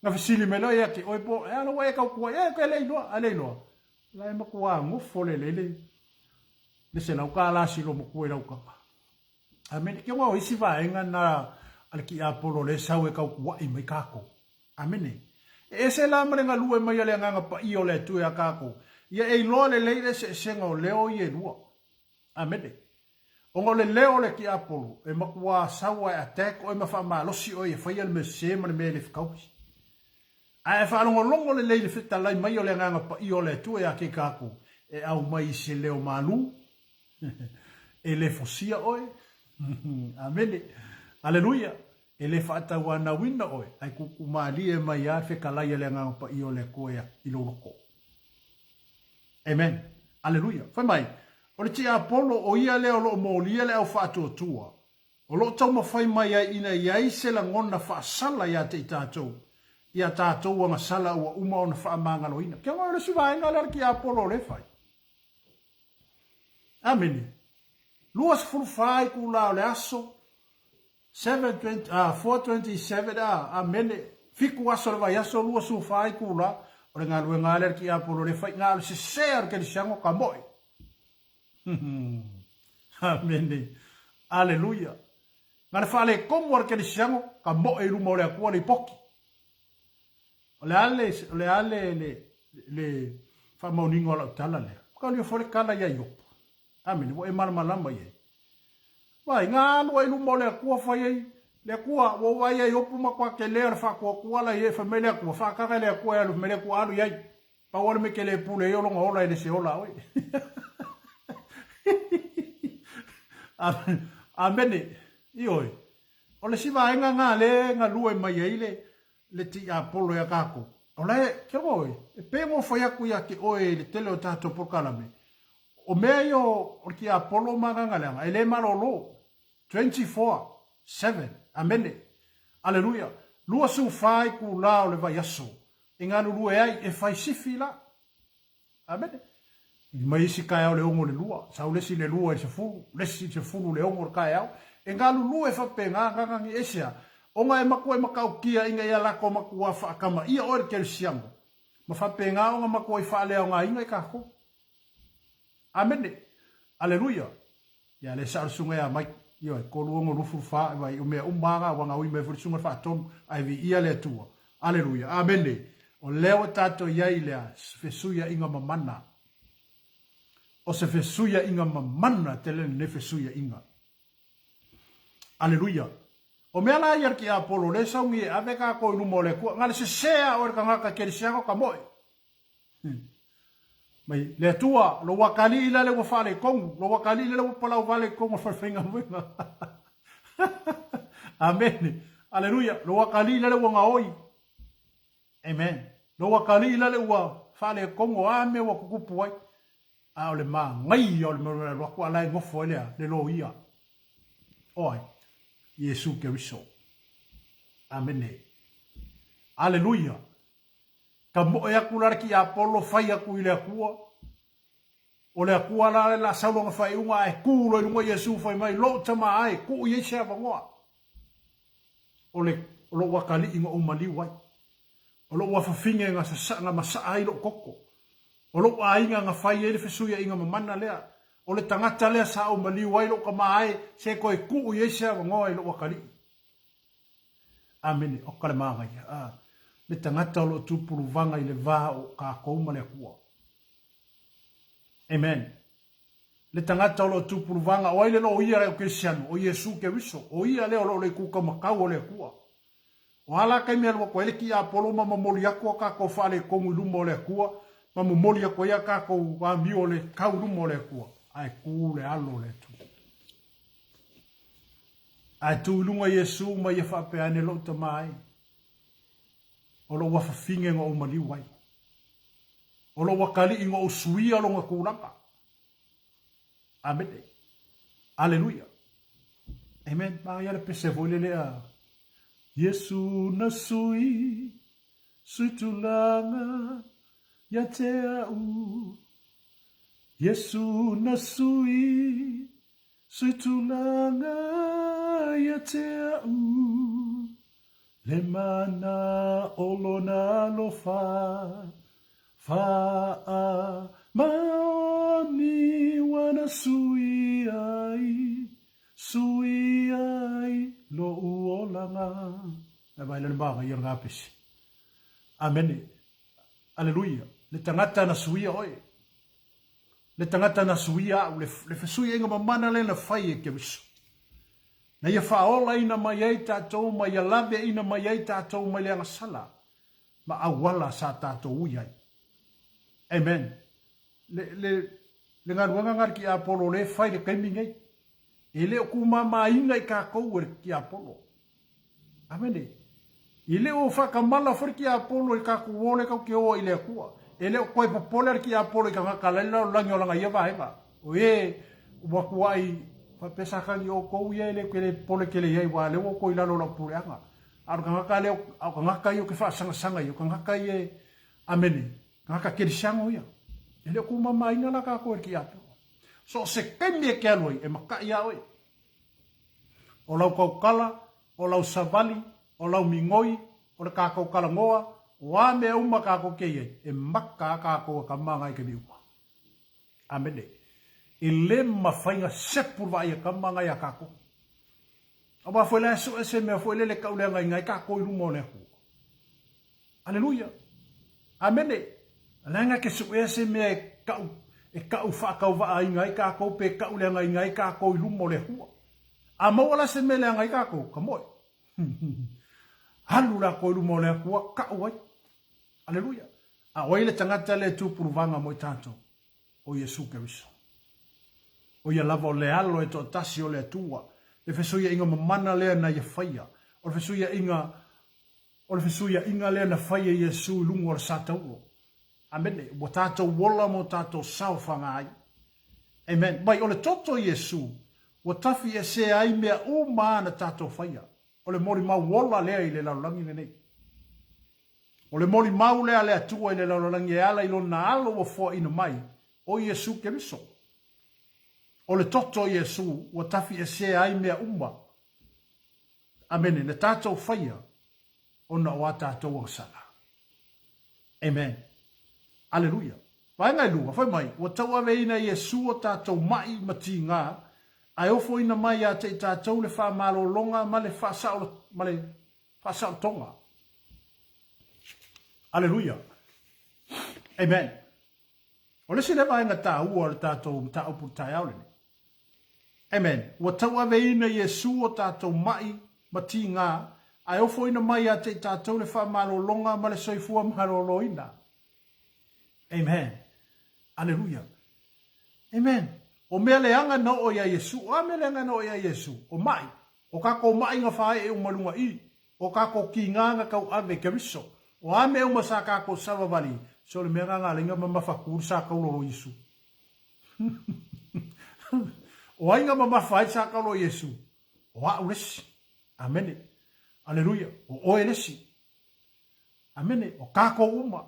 S1: na fisili melo ya ki oi po ala wa e ka ku e ke le no ale no la ma ko ngo fole le se lau ka la silo makua lau ka amen ke wa isi va enga na ale ki Apollo le sau e kau kuai mai kako. Amene. E se la marenga lue mai ale nganga pa i o le tue a kako. Ia e loa le leire se senga o leo i e lua. Amene. Ongo le leo le ki Apollo. E makua sau e atek o e mawha malosi o e whaia le me se mane me le whakaupi. A e whanongo longo le leire whita lai mai o le nganga pa i o le tue a ke kako. E au mai se leo malu. E le fosia oe. Amene. Aleluia. Ele fata wana wina oe. Ai kukumali e mai a fe kalai le nganga pa i o le koea i loroko. Amen. Aleluia. Fai mai. O le ti Apollo o ia leo lo molia le au fatu tua. O lo tau ma fai mai ai ina iai se la ngona fa sala ia te i tātou. Ia tātou wa masala ua uma o na fa amangalo ina. Kia ngā le siwa inga le ki Apollo le fai. Amen. Luas furufai ku lao le aso. 427 amene fiku aso le vai aso lua su fai kula o le ngā lue ngā le ki Apollo le fai ngā le se sear ke le siango ka moi. Amene. Aleluia. Ngā le whale komu ar ke le siango ka moi ruma o le akua le poki. O le ale le whamauningo ala utala le. Ka lio fole kala ia iopo. Amene. Wo e malamalama ia. Vai ngā lua ilu mo le kua whai ei, le kua wo vai ei opu makua ke lea le whakua kua la ie whamele a kua, whakaka le kua e alu whamele kua alu iei, pawale me ke le pule e olonga ola e le se ola oi. Amen. Ioi. O le siva inga ngā le ngā lue mai eile le ti Apollo ya kako. O le, kia oi, e pengo whai aku ia ki oe le tele o tātou pokalame. O mea i o ki Apollo maganga leanga, e le marolo, 24/7, amene. Aleluia. Lua su whai ku la o le vai aso. E ngā lue ai e whai sifi la. Amene. Mai isi kai au le ongo le lua. Sau lesi le lua e se fulu. Lesi se fulu le ongo le kai au. E ngā lulu e whape ngā ngangangi esia. O ngā e maku e makau kia inga ia lako maku a whaakama. Ia ore ke siamo. Ma whape ngā o ngā maku e whaalea o ngā inga i kako. Amene. Aleluia. Ia le saarusunga ia mai. Ia e kolu ongo rufu wha. Ia e mea umanga wanga ui me furisunga whaatonu. Ai vi ia le tua. Aleluia. Amene. O leo tato iai lea. Fesuia inga mamana. O se fesuia inga mamana te le ne fesuia inga. Aleluia. O mea la iar ki Apollo le saungi e ave ka ko inu mo le kua. Ngale se sea o ka ngaka keri siango ka moe. Mai le tua lo wakali ila le wafale kongu. Lo wakali ila le wapalau vale kongu farfenga mwenga. Amen. Aleluia. Lo wakali ila le wanga oi. Amen. Lo wakali ila le wafale kongu ame wa kukupu wai. A le ma ngai o le mera lo kwa lai ngofo le lo ia. Oi. Yesu Keriso. Amen. Aleluia. Ka mo e akula ki Apollo fai aku ile akua. O le akua la saulo nga fai unga e kulo i lunga Yesu fai mai lo tama ai ku ye se vangoa. O lo wakali inga o mali wai. O lo wa fafinge nga sa nga masa ai lo koko. O lo ainga nga fai ele fesuia inga mamana lea. O le tangata lea sa o mali wai lo ka mai se koe ku ye se vangoa i lo wakali. Amen. O kale maa ia. Le tangata o lo tupuru vanga i le vā o ka kouma le kua. Amen. Le tangata o lo tupuru vanga o ile lo ia le o Kristiano, o Yesu Keriso, o ia le o lo le kuka makau o le kua. O ala kai mea lua koe le ki Apollo ma mamoli aku o ka ko whale kongu lumo o le kua, ma mamoli ako ia ka ko wami o le kau lumo o le kua. Ai ku le alo le tu. Ai tu lunga Yesu ma ia whapeane lo tamai. O lo wafafinge ngā o mali wai. O lo wakali i ngā o suia lo ngā kūranga. Amen. Aleluia. Amen. Maa ia le pese voile lea. Yesu na sui, sui tulanga, ia te au. Yesu na sui, sui tulanga, ia te au. Le mana olona lo fa maoni wana sui ai lo uolanga. E vai le manga ia ngapisi. Amen. Aleluia. Le tangata na suia oi. Le tangata na suia le fesuia inga mamana le na fai e ke wiso. Na ia whaola ina mai ei tātou, ma ia lawe ina mai ei tātou mai leanga sala. Ma awala sa tātou uiai. Amen. Le ngaruanga ngari ki Apollo le whai le kaimingei. E leo kumama inga i kākou ki Apollo. Amen. E leo whakamala whari ki Apollo i kākou ole kau ki oa i lea kua. E leo koe popole ki Apollo i ka ngakalaila o langi o langa ia vahenga. O e wakuai pesa kangi o kou ia ele kele pole kele ia wa le o ko ilalo la pureanga ar kanga le au kanga kai o ke fa sanga sanga yo kanga kai e ameni kanga kele sango ia ele ko mama ina la ka ko ki ato so se kemie ke aloi e maka ia oi o lau kau kala o lau savali o lau mingoi o le ka kau kala ngoa wa me uma ka ko ke e maka ka ko ka manga i ke biu ameni e le mawhainga sepur wa ia kamanga ia kako. Aba foi la so ese me foi le kaulenga ngai kako i rumo le ku. Aleluia. Amen. Langa ke so ese me kau fa kau va ai ngai kako pe kaulenga ngai kako i rumo le ku. Amo wala se me le ngai kako, kamoi. Halu la ko i rumo le ku ka wai. Aleluia. A wai le tangata le tu purvanga mo tanto. O Yesu Keriso. O ia lava o le alo e to tasi o le atua. Le fesuia inga mamana lea na ia whaia. O le fesuia inga lea na whaia Yesu lungo o le satauro. Amen. Mo tātou wola mo tātou sauwhanga ai. Amen. Mai o le toto Yesu. Wa tafi e se ai mea o maana tātou whaia. O le mori mau wola lea i le laulangi nei. O le mori mau lea lea tua i le laulangi e ala i lona alo o fo ina mai. O Yesu ke miso. O le toto Yesu, wa tafi e se ai mea umma. Amen. Ne tātou whaia, o na o a tātou angsala. Amen. Aleluia. Waengai lua, whai mai, wa tau ave ina Yesu o tātou mai mati ngā, ai ofo ina mai a te i tātou le wha malo longa, ma le wha sao tonga. Aleluia. Amen. O le sile vaenga tā ua le tātou ta upu tai aulene. Amen. Wa tau ave ina Yesu o tātou mai mati ngā, ai ofo ina mai a te tātou le wha malo longa, ma le soifua mharolo ina. Amen. Aleluia. Amen. O mea le anga na o ia Yesu, o mea le anga na o ia Yesu, o mai, o kako mai nga whae e umalunga i, o kako ki nganga kau ave keriso, o ame uma sa kako savavali, so le mea nganga lenga mamafakur sa kaulo Yesu. O ainga mamafai sa kaulo Yesu, o a uresi. Amene. Aleluia. O oelesi. Amene. O kako uma.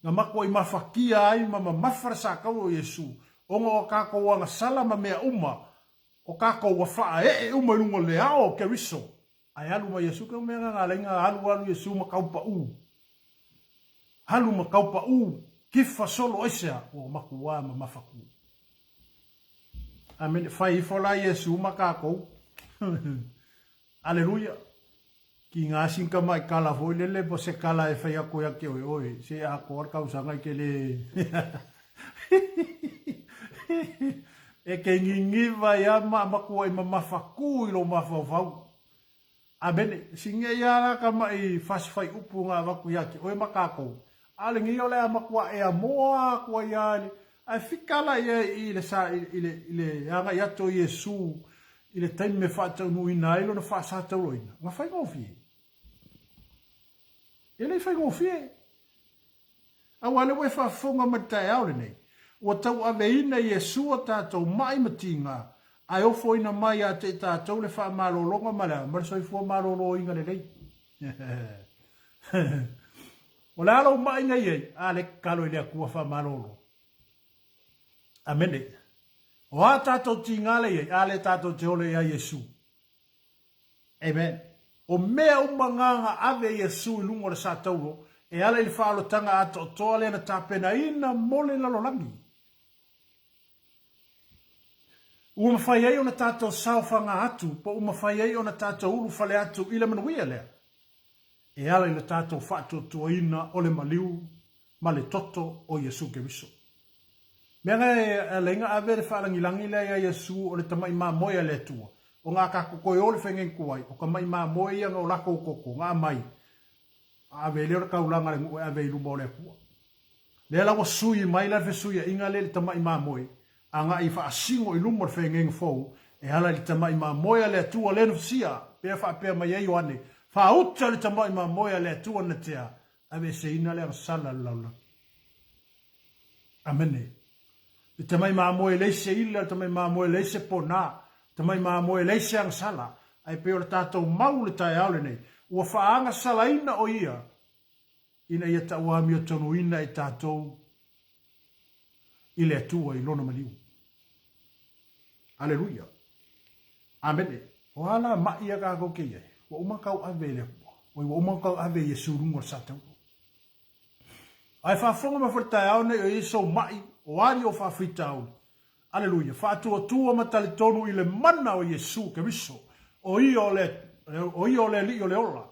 S1: Nga mako i mafakia ai mama mafara sa kaulo Yesu. Onga o kako wanga salama mea uma. O kako wafaa uma lungo leao ke riso. Ai alu ma Yesu ke mea nga lenga alu Yesu ma kaupa u. Halu ma kaupa u. Kifa solo esea. O maku wa ma mafaku. Amen. Fai fola Yesu ma kako. Aleluia. Ki ngā sinka mai kala foi lele po se kala e whai ako ia ke oi. Se a kor kausanga ke le. E ke ngingiva ia makua i mamafaku i lo mafawau. Abene, singa ia la ka mai fasfai upu ngā waku ia ke oi makako. Ale ngi ole a makua e a moa kua ia le. Ai fikala ia i le sa i le anga ia to Yesu. I le taimi me whaatau nui nā ilo na whaasātau roina. Ngā whai ngōwhie. E lei whai ngōwhie. A wale wai whaafonga matai aure nei. Ua tau ave ina Yesu a tātou mai matinga. Ai ofo ina mai a te tātou le wha marolonga mara. Mara soifua marolo inga le rei. O le alo mai ngai ei. A le kalo i lea kua wha marolo. Amene. O a tātou tingale e, a le tātou te ole a Yesu. Amen. O mea umanganga ave Yesu i lungo le sātauro, e ale i whaalo tanga ato o toa le na tāpena ina mole lalolangi. Ua mawhai ei o na tātou sauwhanga atu, po ua mawhai ei o na tātou uru whale atu ila manuia lea. E ale i na tātou whaatua tua ina o le maliu, ma le toto o Yesu ke viso. Mea ngai lenga ave le whaalangilangi lea Yesu o le tamai maa moia le tua. O ngā kako koe o le whengen kuai, o ka mai maa moia ngā o lako koko, ngā mai. Ave leo le kaulanga le ngue ave i lumo le kua. Lea lawa sui mai la whesuia inga le tamai maa moi, a ngā i whaasingo i lumo le whengen fau, e hala le tamai maa moia le tua le nusia, pia whaapea mai ei wane, whauta le tamai maa moia le tua na tea, ave se ina le sala laula. Amene. Le tamai maa moe leise ila, tamai maa moe leise pona, tamai maa moe leise ang sala, ai peo le tātou mau le tai aule nei, ua whaanga sala ina o ia, ina ia ta uami o tonu ina i tātou, i le atua i lona maliu. Aleluia. Amene. O ala mai a kako keia, wa umakau ave le hua, wa umakau ave Yesu rungo satau. Ai whaafonga mawhirtai au nei o iso mai, o ari o whaafitau. Aleluia. Whaatua tua matali tonu i le mana o Yesu ke riso. O i o le li o le ola.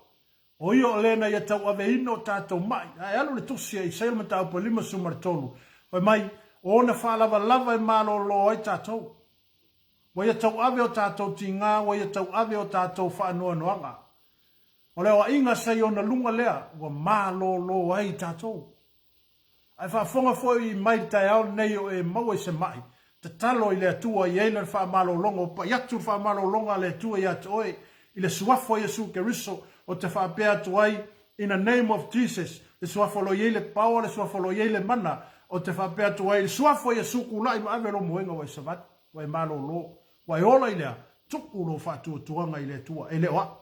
S1: O i o le na ia tau ave ino tātou mai. Ai alu le tusia i seil matau pa lima sumar tonu. Oi mai, o na whaalava lava i malo lo ai tātou. Wa ia tau ave o tātou tinga, wa ia tau ave o tātou whaanoa noanga. O leo a inga sei o na lunga lea, wa malo lo ai tātou. Ai whaafonga foi mai tai au nei o e maua se mai. te talo i le atua i eina wha malo longo, pa iatu wha malo longa le atua i atu oe, i le suafo Yesu Keriso, o te wha pea tuai, in the name of Jesus, le suafo lo iele paua, le suafo lo iele mana, o te wha pea tuai, le suafo Yesu kulai ma ave lo moenga wai savat, wai malo lo, wai ola i lea, tuku lo wha tuanga i le atua, ele oa,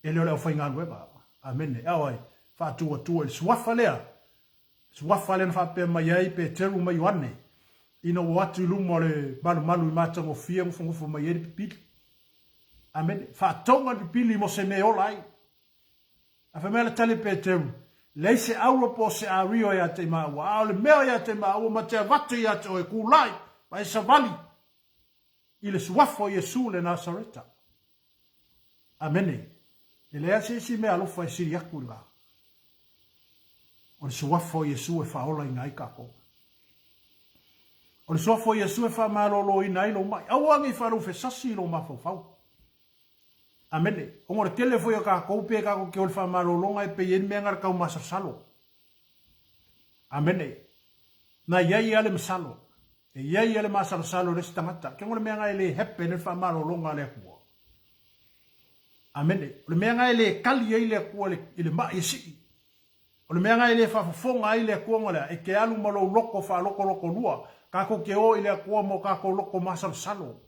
S1: ele ole o whainga nueva, amene, awai, wha tua, le suafa lea, suafa lea na wha pea mai ai, pe teru mai wane, ina o atu lumo le malu i matango fia ngufo mai eri pipili. Amen. Whātonga pipili mo se me ola ai. A whamela tale pe teru. Leise aura po se a rio ia te maua. A le mea ia te maua ma te avatu ia te oe kulai. Ma e savali. I le suafo Yesu le Nasareta. Amen. E lea se si mea alofa e siri aku la. O le suafo Yesu e whaola i ngai kako. O le suafo Yesu e whamarolo i nai lo mai. Awangi wharu fe sasi lo mafau. Amene. O ngore tele foi o ka koupe ka ko ke o le whamarolo ngai pe yen mea ngar kau masasalo. Amene. Na iai ale masalo. E iai ale masasalo resi tangata. Ke ngore mea ngai le hepe ne whamarolo ngai le kua. Amene. O le mea ngai le kali ei le kua i le mai si. O le mea ngai le whafonga ai le kua ngole. E ke alu malo loko wha loko lua. Kako ke o ile akua mo kako loko masal salo.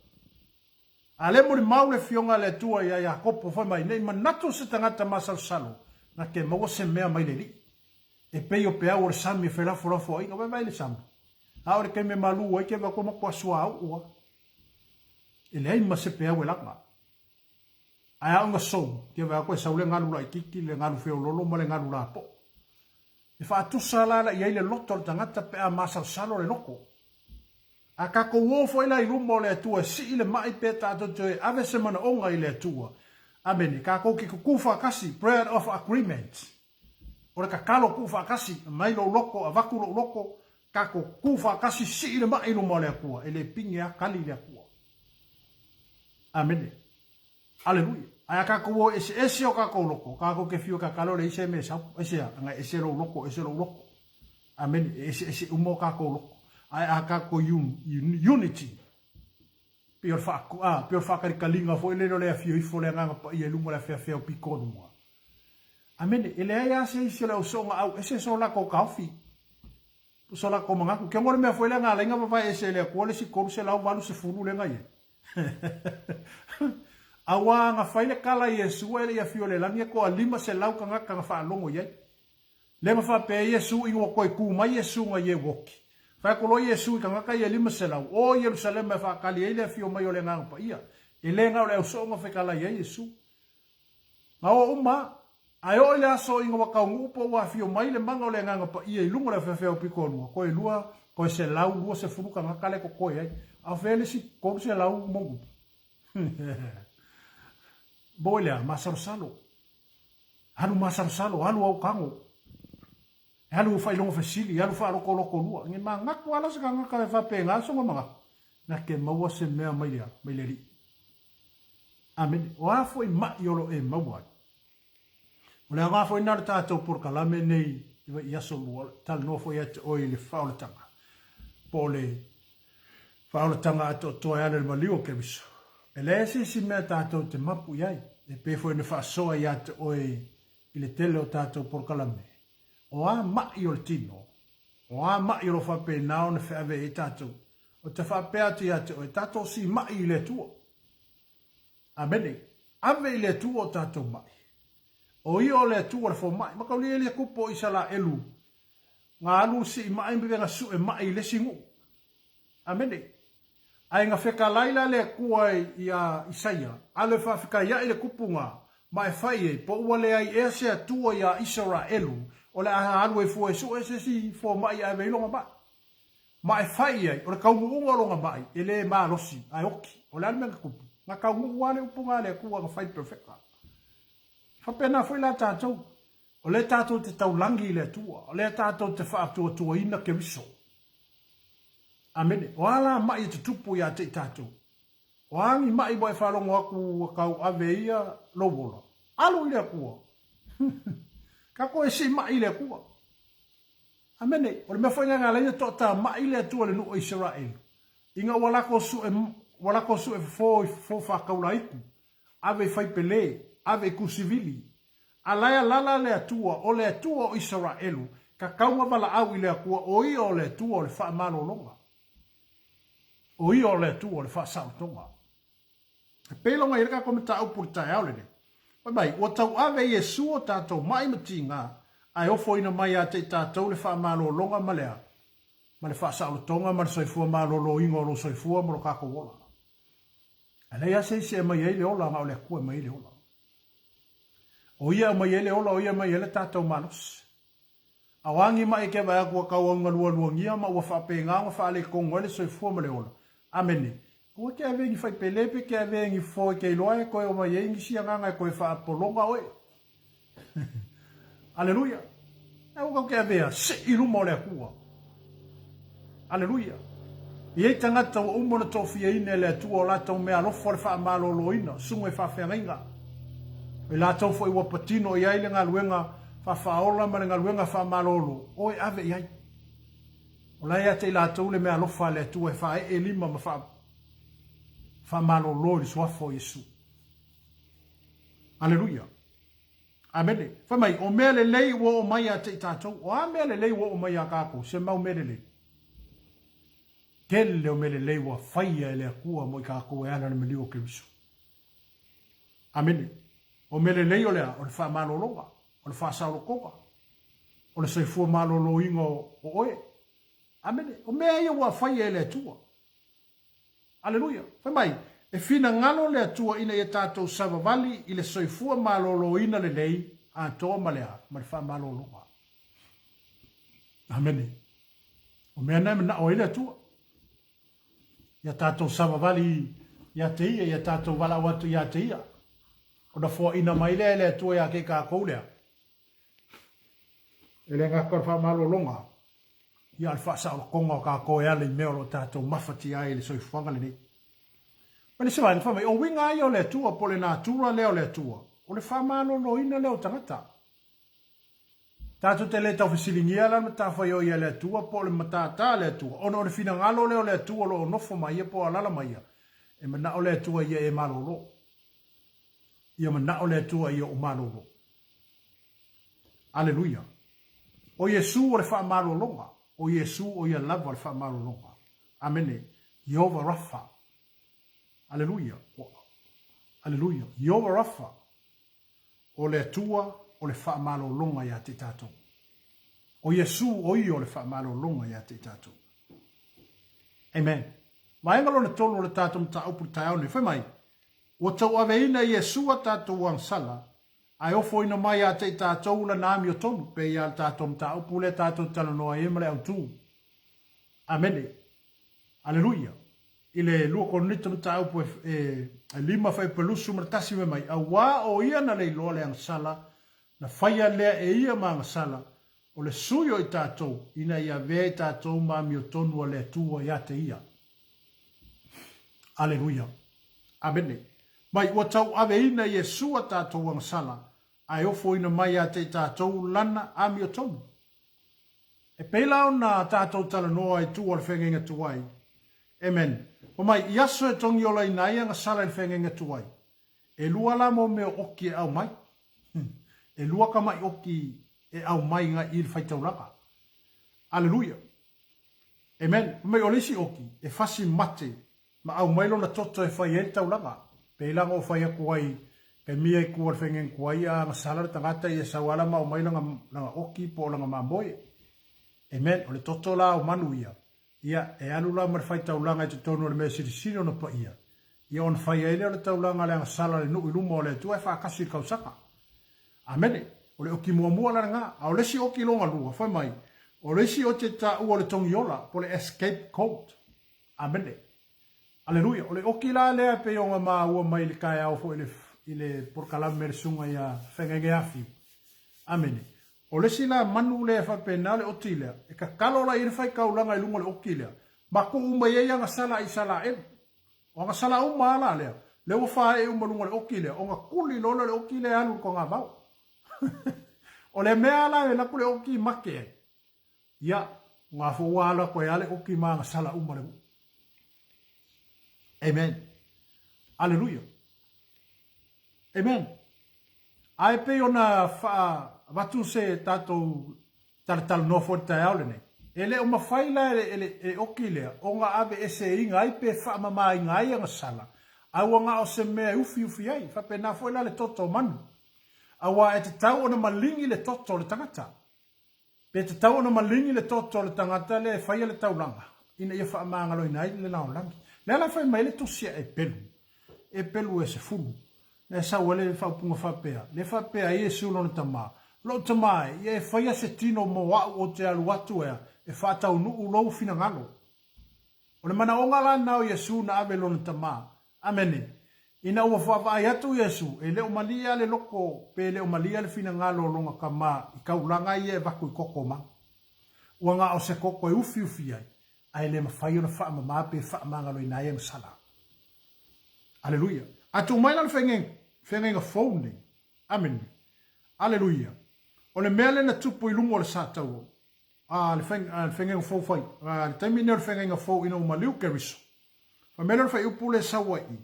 S1: Ale mo ni maule fionga le tua ia ia kopo foi mai nei manatu se tangata masal salo. Na ke maua se mea mai le li. E pei o pea o sami fela fora foi no vai le sami. Aore ke me malu o ke va como kwa sua ua. Ele ai ma se pea o langa. Ai nga so ke va ko sa ule ngalu la kiki le ngalu feo lolo mo le ngalu la po. E fa tu sala la ia ile loto tangata pea masal salo le loko. A kako wofo ila i rumo le atua, si ile mai peta ato te ave se mana onga i le atua. Amene, kako ki kufa kasi, prayer of agreement. Ora ka kalo kufa kasi, mai lo loko, avaku lo loko, kako kufa kasi si ile mai rumo le atua, ele pingia kali le atua. Amene. Aleluia. Aya kako wo ese o kako loko, kako ke fio ka kalo le ise me sa, ese anga ese lo loko. Amene, ese umo kako loko. Ai akako unity. Pior fa kalinga fo ele le afio ifo le nga pa ia lungo la fe o pikono mo. Amene ele ai se se la songa au ese so la ko kafi. So la ko manga ke ngore me fo le nga lenga pa ese le ko le si ko se la valu se furu le nga ye. Awa nga faile kala Yesu ele ia fio le lania ko alima se lau ka fa longo ye. Le ma fa pe Yesu i wo ko ku mai Yesu nga ye woki. Fa ko lo Yesu ka ngaka ye lima sela o Jerusalem fa kali ele fio mai ole ngang pa ia ele nga ole so nga fa kala ye Yesu ma o uma ayo ile so inga wa ka ngupo wa fio mai le manga ole ngang pa ia lungo le fe o pikono ko e lua ko se lau lua se furu ka ngaka le ko ye a fele si ko se lau mongu bolia masarsalo halu au kango halu fai longo fasili, halu fa loko lua. Ngi mangaku ala se kanga ka fa pe nga so manga. Na ke maua se mea mai le ri. Amen. O afo i ma yolo e maua. O le afo i nara tātou por kalame nei iwa i aso lua tal no fo yate oi le whaolatanga. Po le whaolatanga ato toa ale le maliu ke miso. E le si mea tātou te mapu iai. E pe fo i ne whaasoa yate oi i le tele o tātou por kalame. O a mai o le tino. O a mai o lo whape nao ne whaave e tātou. O te whape atu i atu o e tātou si mai i le tua. Amene. Ave i le tua o tātou mai. O i o le tua le fo mai. Maka uli e le kupo i sala elu. Ngā alu si i mai mbiwe ngā su e mai i le singu. Amene. Ai ngā wheka laila le kua i a Isaia. Ale whawhika ia i le kupu ngā. Mai whai e. Po ua le ai e se atua i a Israelu. O le aha alu e fua e su e se si fua mai a veilonga mai. Ma e whai ai, o le kaungunga longa mai, e le maa rosi, ai oki, o le almenga kupu. Nga kaungunga wale upunga le kua ka whai perfecta. Whapena fwoi la tātou. O le tātou te taulangi le tua, o le tātou te whaatua tua ina ke riso. Amene, o ala mai te tupu ia te tātou. O angi mai boe whalongo aku kau ave ia lobola. Alu i le kua. Kako e si mai le kua. Amene, o le mea whainga ngā leina tō tā mai le tua le nuo Israel. Inga wala ko su e fo fa kaulaiku. Ave fai pele, ave kusivili. Alaya lala le atua o le atua o Israelu. Ka kaunga wala au i le akua o i o le atua o le wha malo longa. O i o le atua o le wha sautonga. E pelonga i reka komita au puri tai au le ne. Mai, o tau ave Yesu o tātou mai mati ngā. Ai ofo ina mai a te tātou le wha malo longa malea. Ma le wha sautonga ma le soifua malo lo ingo lo soifua mo lo kako wola. Alea se mai ele ola ngā o le akua mai ele ola. O ia mai ele ola, o ia mai ele tātou manos. Awangi mai ke vai akua kauanga luangia ma ua whape ngā whaale kongo ele soifua ma le ola. Amene. Ua ke avengi fai pelepe, ke avengi foi ke iloa e koe o mai engi sia nganga e koe wha apolonga oe. Aleluia. E uka ke avea, se ilumo le akua. Aleluia. Iei tangata o umona tofia ine le atua o latau mea lofo le wha amalo loina, sunga e wha whengainga. E latau fo i wapatino i aile ngā luenga wha whaola ma le ngā luenga wha malolo. Oe ave iai. O lai ate i latau le mea lofa le atua e wha e lima ma wha malolo li suafo Yesu. Aleluia. Amene. Wha mai, o mea le lei wo o mai a te i tātou. O a mea le lei wo o mai a kako. Se mau mea le lei. Kele o mele leiwa whaia ele akua mo i kako e ana na meliu o Keriso. Amene. O mele leo lea, o le wha malolonga, o le wha saurokoga, o le saifua malolo ingo o oe. Amene. O mea ia wa whaia ele atua. Aleluia. Wha mai, e fina ngalo le atua ina i tātou savavali i le saifua malolo ina le lei a toa malea, ma le wha malolonga. Amene. O mea nai mana o ele atua. Ia tātou savavali ia te ia tātou wala watu ia te ia. O na fua ina mai lea lea tua ia ke kā koulea. Ele ngā kar wha malolonga. Ia al wha o konga o kā koe ale meo lo tātou mawhati ai le soifuanga le nei. Mani se wani whamai, o winga ai o lea tua po le nā tura leo lea tua. O le wha malolo ina leo tangata. Tātou te le tau whesilingia la ma tāwhai o ia lea tua po le matātā lea tua. Ono o le whina ngalo leo lea tua lo nofo mai ia po alala mai ia. E mana o lea tua ia e malolo. Ia mana o lea tua ia o malolo. Aleluia. O Yesu o le wha malolonga. O Yesu o ia lava le wha malolonga. Amene. Yehova Rafa. Aleluia. Aleluia. Yehova Rafa. O lea tua o le wha malolonga ia te tātou. O Yesu o i o le wha malolonga ia te tātou. Amen. Maengalo le tolo le tātou mta upu tai au ne. Whai mai, o tau aveina Yesu a tātou ang sala, ai ofo ina mai a te tātou la nāmi o tonu, pe ia tātou mta upu le tātou tala noa e male au tū. Amen. Aleluia. Ile lua konita mta upu e lima whai pelusu martasi me mai, a wā o ia na lei loa le ang sala, na whaia lea e ia maanga sala, o le suyo i tātou, ina ia vea tātou mami o tonu a lea tua ia te ia. Aleluia. Amene. Mai ua tau ave ina Yesu a tātou ang sala, ai ofo ina mai a te tātou lana ami o tonu. E peilao na tātou tala noa i tua le whengenga tuai. Amen. O mai, iaso e tongi ola ina ia nga sala le whengenga tuai. E lua la mo meo oki e au mai. E lua ka mai oki e au mai nga i le whaitauraka. Aleluia. Amen. Mai olisi oki e fasi mate ma au mai lona toto e whai e tauraka. Peilang o whai aku ai ke mia i kua whengen kuai a nga sala le tangata i e sawala ma au mai langa oki po langa mamboe. Amen. O le toto la o manu ia. Ia e alula ma le whaitauranga i te tonu le mea sirisiri o na pa ia. Ia on whai e leo le tauranga le anga sala le nui lumo o le tua e whakasi kausaka. Amene, o le oki mua la nga, a o lesi oki longa lua, whai mai, o lesi o te ta ua le tongi ola, po le escape code. Amene. Aleluia, o le oki la lea pe onga maa ua mai le kai au fo i le porkalam me le sunga ia whengenge afi. Amene. O lesi la manu lea whape na le oti lea, e ka kalo la i le whai kaulanga i lunga le oki lea, mako uma ia nga sala i sala e. O nga sala uma ala lea, le ufa e uma lunga le oki lea, o nga kuli lola le oki lea alu ko nga vau. O le mea la e laku le oki make e. Ia, ngā fuwala koe ale oki maa nga sala umare. Amen. Hallelujah. Amen. Ai pe ona fa watu se tatou tal no fo ta aule ne. Ele o mafaila ele okile o nga ave ese inga ai pe fa mama inga ai nga sala. Awa nga o se me ufi ai fa pe na fo le toto manu. Awa e te tau ona malingi le toto le tangata. Pe te tau ona malingi le toto le tangata le fai le taulanga. Ina ia fa manga lo ina le na langi. Le la fai mai le tosia e pelu. E pelu e se fulu. Le sa wale fa punga fa pea. Le fa pea e su lo tama. Lo tama e fai se tino mo wa o te alu atu e fa tau nu lo fina ngalo. O le mana onga la na o Yesu na ave lo tama. Amen. Ina ua whawai atu Yesu, e leo malia le loko, pe leo malia le fina ngalo longa ka maa, i kaulanga i e vaku i koko ma. Ua ngā o se koko e ufi ai, ai le mawhai o na wha ma pe wha mangalo i nai e masala. Aleluia. Atu maila le whengenga phone. Amen. Aleluia. O le mele na tupu i lungo le sātau. Le whengenga phone fai. Le taimine o le whengenga phone ina umaliu ke riso. Fa mele le whai upule sawa i.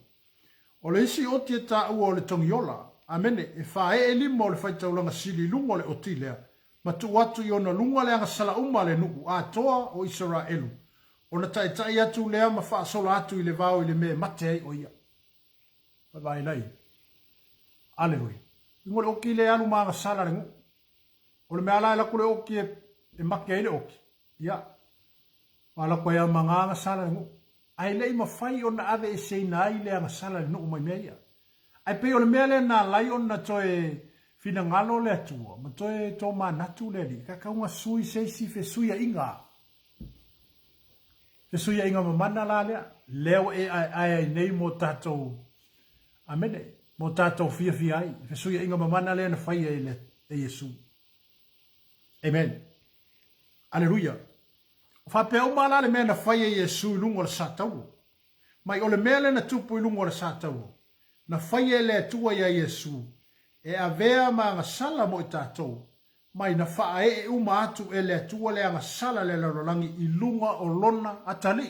S1: O le isi o tia ta ua o le tongiola, amene, e wha e limo o le whaitaulanga sili lunga le otilea, ma tu watu i ona lunga le anga sala uma le nuku a toa o Israelu. O na tai atu lea ma wha sola atu i le vau i le me mate ai o ia. Vai lai. Aleluia. Ingo le oki le alu maa sala le ngu. O le mea lai laku le oki e make ai le oki. Ia. Ma laku e amanga sala le ngu. Ai lei mawhai o na ave e seina ai le anga sala le nuku mai mea. Ai pe o le mea le na lai o na toe fina ngalo le atua. Ma toe tō ma natu le li. Ka kaunga sui seisi fe suia inga. Fe suia inga mamana la lea. Leo e ai nei mo tātou. Amene. Mo tātou fia ai. Fe suia inga mamana le na whai e le e Yesu. Amen. Aleluia. Fa pe o mala le mena fai e Yesu lungo le satau. Mai o le mele na tupu lungo le satau. Na fai e le tua ya Yesu. E avea ma nga sala mo i tātou. Mai na faa e uma atu e le tua le anga sala le larolangi i lunga o lona atali.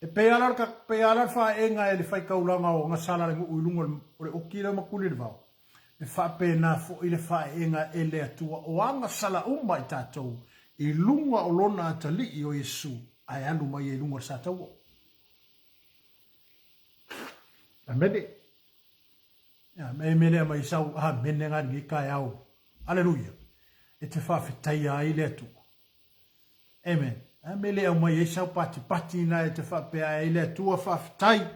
S1: E pe alar faa e nga e le fai kaulanga o nga sala le ngu i lunga o le okira makuli le vau. E faa pe na fo i le faa e nga e le tua o anga sala uma i tātou. I lunga o lona atali i o Yesu, ai alu mai e lunga sa tau. Amene. Me mene mai sau, mene ngani i kai au. Aleluia. E te whawhetai ai le atu. Amen. Mele au mai e sau pati na e te whapea ai le atua whawhetai.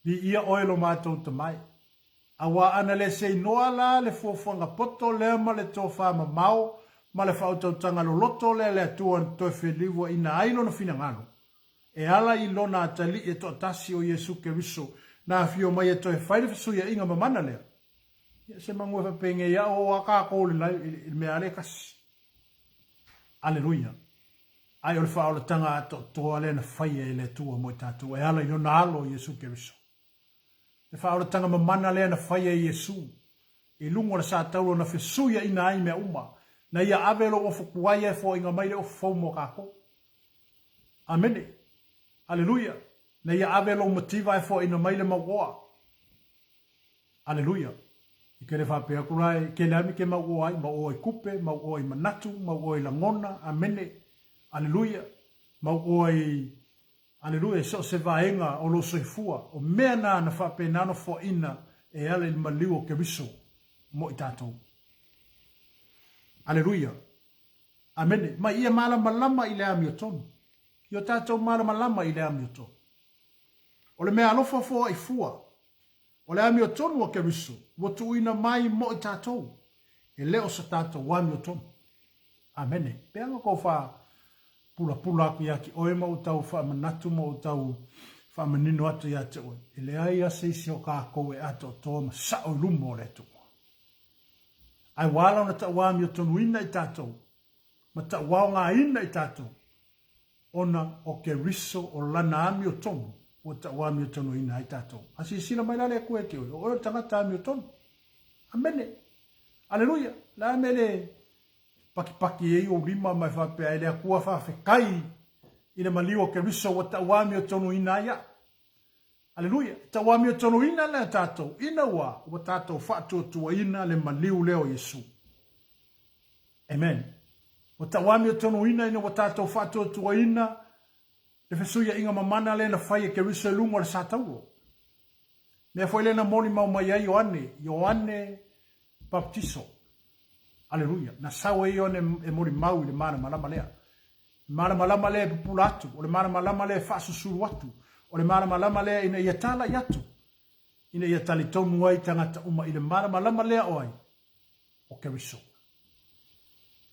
S1: Di ia oelo mātou te mai. Awa ana le sei noa la le fuafuanga poto lea ma le tō whama mau. Ma le whautautanga lo loto le atua toi wheliwa ina ailo na fina ngano. E ala i lona atali e to atasi o Yesu ke riso na fio mai e toi whaile whasuia inga mamana lea. Ia se mangua whapenge ia o waka kōle lai il mea le kasi. Aleluia. Ai o le whaolatanga ato toa le na whaia e le tua mo i tātua. E ala i lona alo o Yesu ke riso. Le whaolatanga mamana lea na whaia i Yesu. I lungo le sa taulo na whasuia ina ai mea uma. Na ia avelo o fukuai e fo inga maile o fau mo kako. Amene. Aleluia. Na ia avelo motiva e fo ina maile magoa. Aleluia. I kere whapea kurai, ke le ami ke magoa ai, mau oi kupe, mau oi manatu, mau oi langona, amene. Aleluia. Mau oi, aleluia, so se vaenga o lo soifua, o mea na whapea nano fo ina e ale ni maliu o ke riso mo i tātou. Aleluia. Amene. Ma ia malama i le ami o tonu. Io tātou malama i le ami o tonu. O le mea alofa fua i fua. O le ami o tonu o ke riso. Watu ina mai mo i tātou. E leo sa tātou wami o tonu. Amene. Peanga kou wha pula aku ia ki oe ma utau wha manatu ma utau wha manino atu ia te oe. E le ai ase isi o kākou e ato toa ma sao lumo o le tu. Ai wala na ta wami o tonu ina i tātou. Ma ta wanga ina i tātou. Ona o ke riso o lana ami o tonu. O ta wami o tonu ina i tātou. Asi sina mai lale kue ke oi. O tangata ami o tonu. Amene. Aleluia. La amene. Paki e o lima mai whapea. Ele a kua whawhekai. ina maliu ke riso wa tawami o tonu ina ia. Aleluia. Tawami o tonu ina le tatou. Ina wa tatou fatu tua ina le maliu leo Yesu. Amen. Wa tawami o tonu ina wa tatou fatu tua ina le fesuia inga mamana le na fai ke riso lungo le satau. Me foi le na moni mau mai ai Ioane baptiso. Aleluia. Na sawe Ioane e mori mau le mana malama lea. Mana malama le pulatu, o le mana malama le fasusuru atu, o le mana malama le ina ia tala yatu. Ina ia tali tonu ai tangata uma ile mana malama le oai. O ke riso.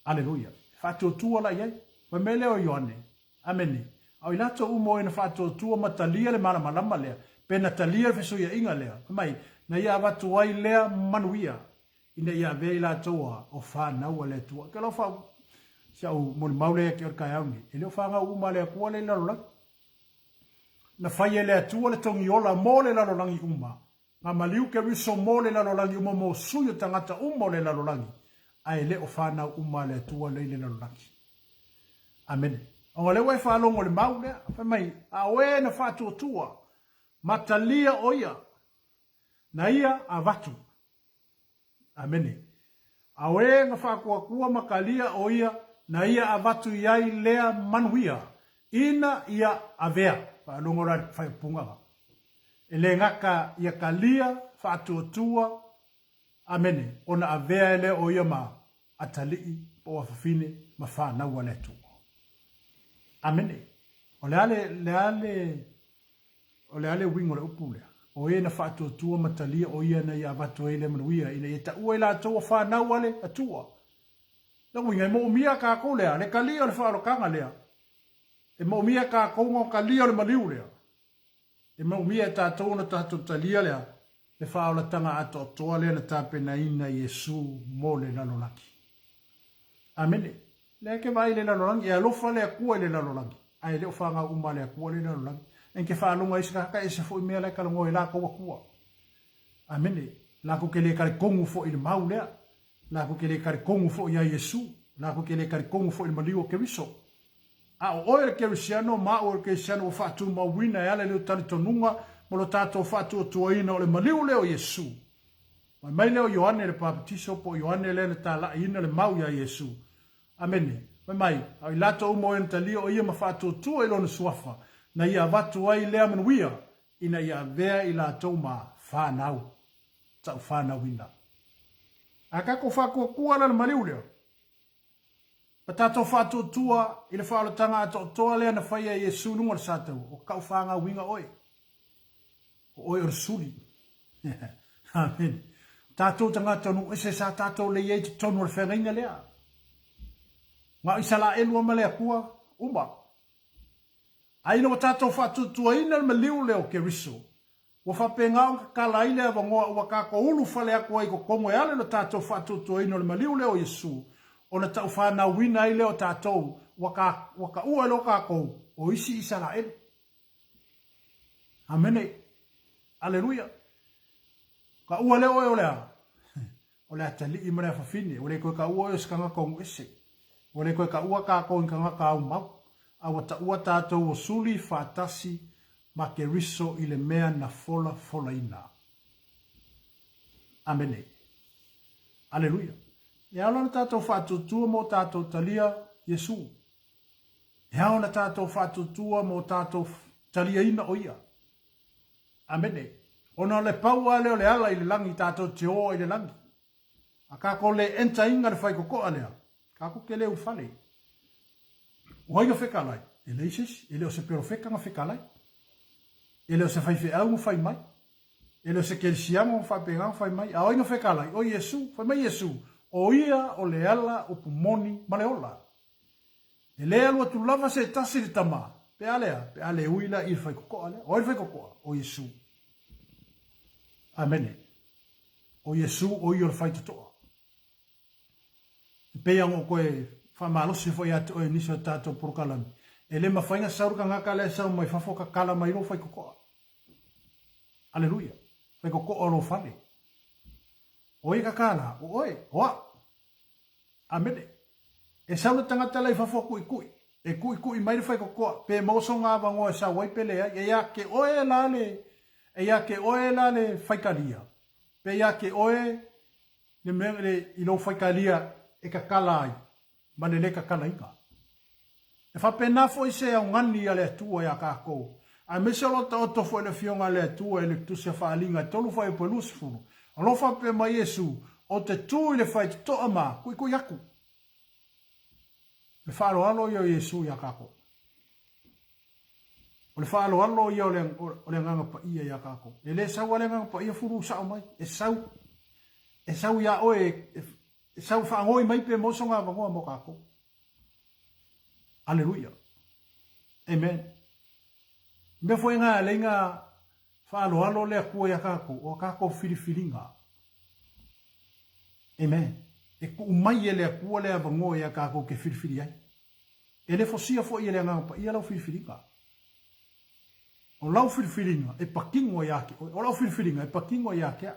S1: Aleluia. Fatu tua la iai. Wa mele o Ioane. Ameni. Au ilato umo ina fatu tua matalia le mana malama le. Pena talia le fesuia inga lea. Mai, na ia watu ai lea manuia. Ina ia vei la toa o whanau le tua. Ke lau wha siau moni maule ke orkai auni. E leo whanga uma le kua le lalolangi. Na whai le atua le tongi ola mo le lalolangi uma. Nga maliu ke riso mo le lalolangi uma mo suyo tangata uma le lalolangi. Ai le o whanau uma le atua le lalolangi. Amen. O le wai whalongo le maule. Whamai, a oe na whatu tua. Matalia oia. Na ia a vatu. Amene. Awe nga whakua makalia oia. Na ia a vatu iai lea manuia. Ina ia avea. Whanongora whaipunga. Ele ngaka ia kalia whatuatua. Amene. Ona avea ele oia ma atalii po whawhine ma whanau aletu. Amene. O le ale wingo le upu lea. O e na whatuatua matalia o ia na ia watu e le manuia. Ina e ta ua ila atua whanau ale atua. Na winga e mo umia ka kou lea. Le kalia le whaarokanga lea. E mo umia ka kou ngau kalia le maliu lea. E mo umia e tātou na tātou talia lea. Le whaolatanga ato toa lea na tāpena ina Yesu mo le lalolaki. Amene. Le ke vai le lalolaki. E alofa le akua le lalolaki. Ai leo whanga uma le akua le lalolaki. En ke whaalunga isi ka e se fo i mea lai kalongo e la kaua kua. Amene. La ko ke le kare kongu fo i le mau lea. La ko ke le kare kongu fo i a Yesu. La ko ke le kare kongu fo i le maliu o ke riso. A o oe le ke risiano, ma o le ke risiano o whatu mawina e ale leo tali tonunga, mo lo tātou whatu o tuaina o le maliu leo Yesu. Mai leo Ioane le papatiso po Ioane le na tā la ina le mau i a Yesu. Amene. Mai, au i lato umo e ntalio o ia ma whatu o tua ilo na suafa. Na ia watu ai lea manuia, ina ia vea i la tau ma whanau. Tau whanau ina. A kako whakua kuala na mariu leo. Pa tātou whatu tua, i le whaalatanga ato toa lea na whaia Yesu nunga le sātou, o kau whanga winga oe. O oe o suri. Amen. Tātou tangata nu ese sa tātou le iei te tonu le whengainga lea. Ngā isala elua ma lea kua, uma. Aina wa tātou whatutua ina le maliu leo ke riso. Wa whapengao ka kala ile wa ngoa wa kako ulu whale ako ai ko kongo e ale lo tātou whatutua ina le maliu leo Yesu. O na tau whana wina i leo tātou waka ua lo kako o isi isala elu. Amene. Aleluia. Ka ua leo e o lea. O lea tali i marea whawhine. O lea koe ka ua e o skanga kongu ese. O lea koe ka ua kako i kanga ka au mau. A wata ua tātou o suli whātasi ma ke riso i le mea na fola ina. Amene. Aleluia. E aona tātou whātutua mo tātou talia Yesu. E aona tātou whātutua mo tātou talia ina o ia. Amene. Ona le paua leo le ala i le langi tātou te oa i le langi. A kako le enta inga le whai koko alea. Kako ke leu whale. Oiga whekalai, e leises, e leo se pero whekanga whekalai. E leo se whaiwhi au whai mai. E leo se kerisiamo whaipengang whai mai. A oiga whekalai, o Yesu, whai mai Yesu. O ia, o le ala, o pumoni, maleola. E lea lua tu lava se tasi di tama. Pe ale uila i whai kokoa lea. O i whai kokoa, o Yesu. Amene. O Yesu, o i o le whai tutoa. Pe ang o koe whamalosi foi atu o iniso tātou porukalami. E le mawhainga sauru ka ngaka lea sau mai whafoka kala mai ro whai kokoa. Aleluia. Whai kokoa ro whale. Oe ka kala. Oe. Oa. Amene. E sauna tangata lei whafoku i kui. E kui mai le fai ko pe mo so nga vango e sa wai pele e ya ke oe lale e ya ke oe lale fai kalia pe ya ke oe le mere I lo fai kalia e ka kala ai ma le ka kala inga e fa pena fo I se ngani ale tua ya ka ko a me se lo to fo le fionga le tua e le tu se fa linga tolu fai po lusfu o lo fa pe ma Yesu o te tu le fai to ama ku yaku le fa lo alo yo Yesu ya ka ko o le fa lo alo yo le nganga pa ia ya ka ko e le sa wale nganga pa ia furu sa mai e sau ya oe e sau fa ngoi mai pe mo so nga va mo ka ko Aleluia. Amen. Me foi nga lenga fa lo le ku ya ka ko o ka ko filifilinga. Amen. E ku mai ele ku le va ngo ya ka ko ke filifili ai. Ele fosia fo ele nga pa ia lo filifilinga. O lau filifilinga e pakingo ya ke o lau filifilinga e pakingo ya ke.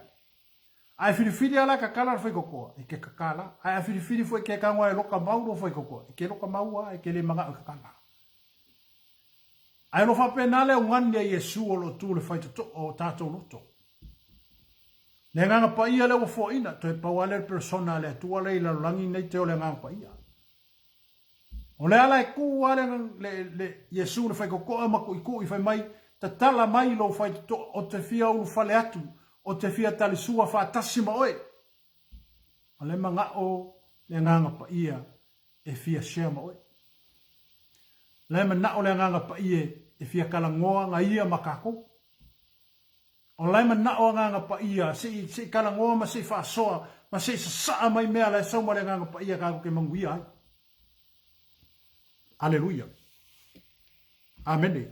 S1: Ai filifili ala ka kala foi koko e ke kakala ai filifili foi ke ka ngwa loka mau foi koko e ke loka mau e ke le manga ka kala ai no fa penale un ya Yesu o lo tu le fai to o tato loto le nga pa ia le fo ina to e pawale personale tu ale la langi nei te o le nga pa ia o le ala ku ale le Yesu le fai koko ma ku I fai mai ta tala mai lo fai to o te fia u fale atu o te fia tali sua fa tasima oe. O le manga o le nganga pa ia e fia shema oe. Le mana o le nganga pa ia e fia kalangoa nga ia makako. O le mana o nganga pa ia se kalangoa ma se fa soa ma se saa mai mea le sau ma le nganga pa ia kako ke manguia ai. Aleluia. Amen.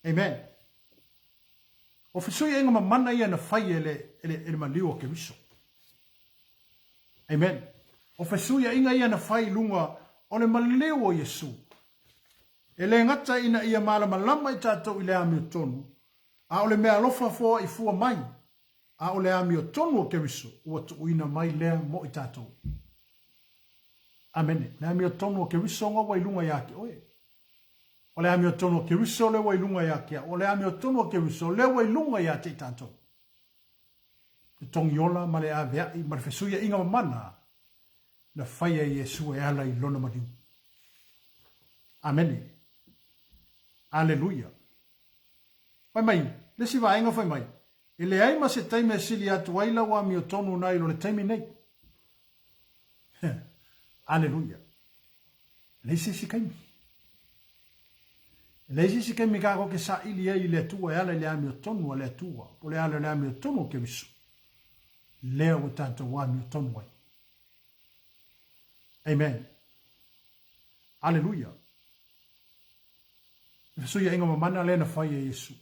S1: Amen. O fisui enga mamana ia na fai ele maliu o ke wiso. Amen. O fisui inga ia na fai lunga o le maliu o Yesu. Ele ngata ina ia malama lama I tatou I le ami o tonu. A o le mea lofa fo I fua mai. A o le ami o tonu o ke wiso. Ua tu uina mai lea mo I tatou. Amen. Le ami o tonu o ke wiso ngā wai lunga ia ke oe. O le ami o tono ke wiso le wai lunga ya kia. O le ami o tono ke wiso le wai lunga ya te tanto. Te tongi ola ma le avea I ma le fesuia inga mamana. Na whaia Yesu e ala I lona mariu. Amen. Aleluia. Wai mai, le si vaenga whai mai. E le aima se taime sili atu waila wa ami o tono nai lo le taime nei. Aleluia. Le si kaimi. Leisi si ke mi kako ke sa ili e le tua e ala le ami o tonu le tua. Po le ala le ami o tonu ke visu. Lea o tanto wa ami o tonu ai. Amen. Aleluia. Le fesuia inga mamana le na fai e Yesu.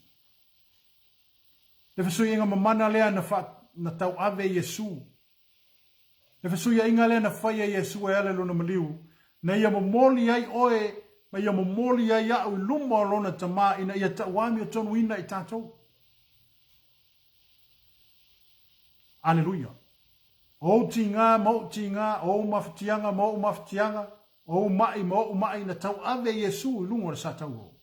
S1: Le fesuia inga mamana le na tau ave Yesu. Le fesuia inga le na fai e Yesu e ala luna maliu. Na ia momoli ai oe ma ia momoli ai au luma o lona tama ina ia tawami o tonu ina I tātou. Aleluia. O tinga, mo tinga, o maftianga, mo maftianga, o mai, mo mai, na tau ave Yesu I lunga o sa tau.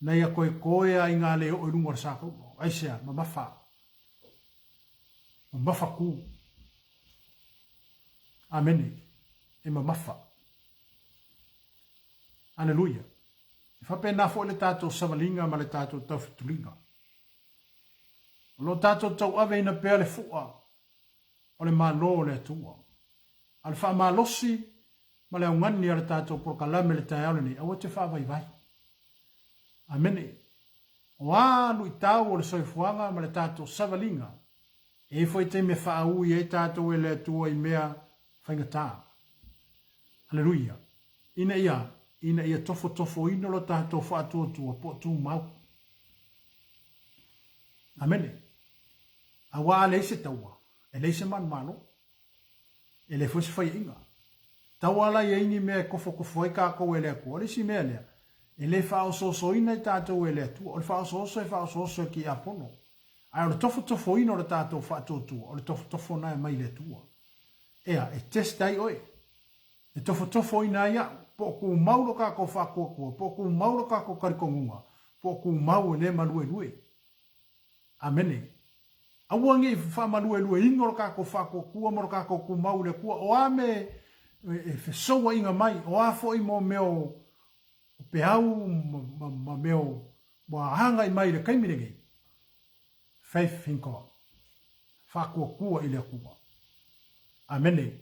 S1: Na ia koe a inga leo o lunga o sa tau. Aisea, ma mafa. Ma mafa ku. Amene. E ma mafa. Aleluia. E fa pena fo le tato savalinga ma le tato tau fitulinga. Lo tato tau ave ina pea le fua. O le malo le tua. Al fa malosi ma le ungani al tato por kalame le tae ni. Awa te fa vai vai. Amene. O alu I tau o le soifuanga ma le tato savalinga. E foi te me fa au I e tato e le tua I mea whaingata. Aleluia. Ina ia tofo ino lo tato whaatua tua po tu mau. Amene. Awa leise taua. E leise man malo. E le fusi whai inga. Taua la ia ini mea kofo e kako e lea kua. Lesi mea lea. E le whao soso ina I tato e lea tua. O le whao soso ki apono. Ai o le tofo ino lo tato whaatua tua. O le tofo na e mai lea tua. Ea, e testai oe. E tofo ina ia, po ku mauro ka ko whakua, po ku mauro ka ko karikongunga, po ku mau le malue. Amene. Awangi fa malue ingor ka ko whakua, moro ka ko ku mau le kua, o ame e soa inga mai, o afo i mo meo peau, ma meo, ma hanga i mai le kaimirenge. Faith in God. Whakua i le kua. Amene.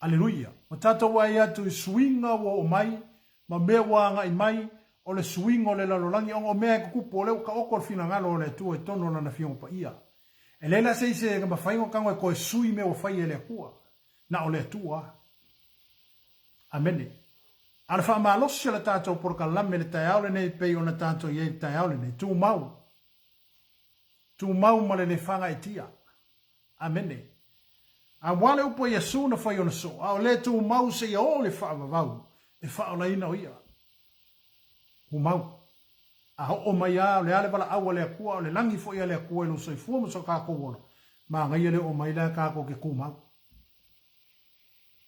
S1: Aleluia. O tata wai atu i swinga wo o mai, ma mea wanga i mai, o le swinga o le lalolangi, o mea kukupo o leo ka oko fina ngalo o le tua e tono na fionga pa ia. E leila se ka mawhaingo kango e koe sui mea o whai e le kua, na o le tua. Amene. Ana wha maalosi le tātou porka lame le tai aole nei pei o na tātou i e tai aole nei. Tu mau. Tu mau ma le whanga e tia. Amene. A wale upo Yesu na whai ona so. A o le tu mau se ia o le wha wavau. E wha o la ina o ia. U mau. A ho o mai a le ale wala awa le akua o le langi fo ia le akua e lo so i fua mo so kako wona. Ma ngai le o mai le kako ke ku mau.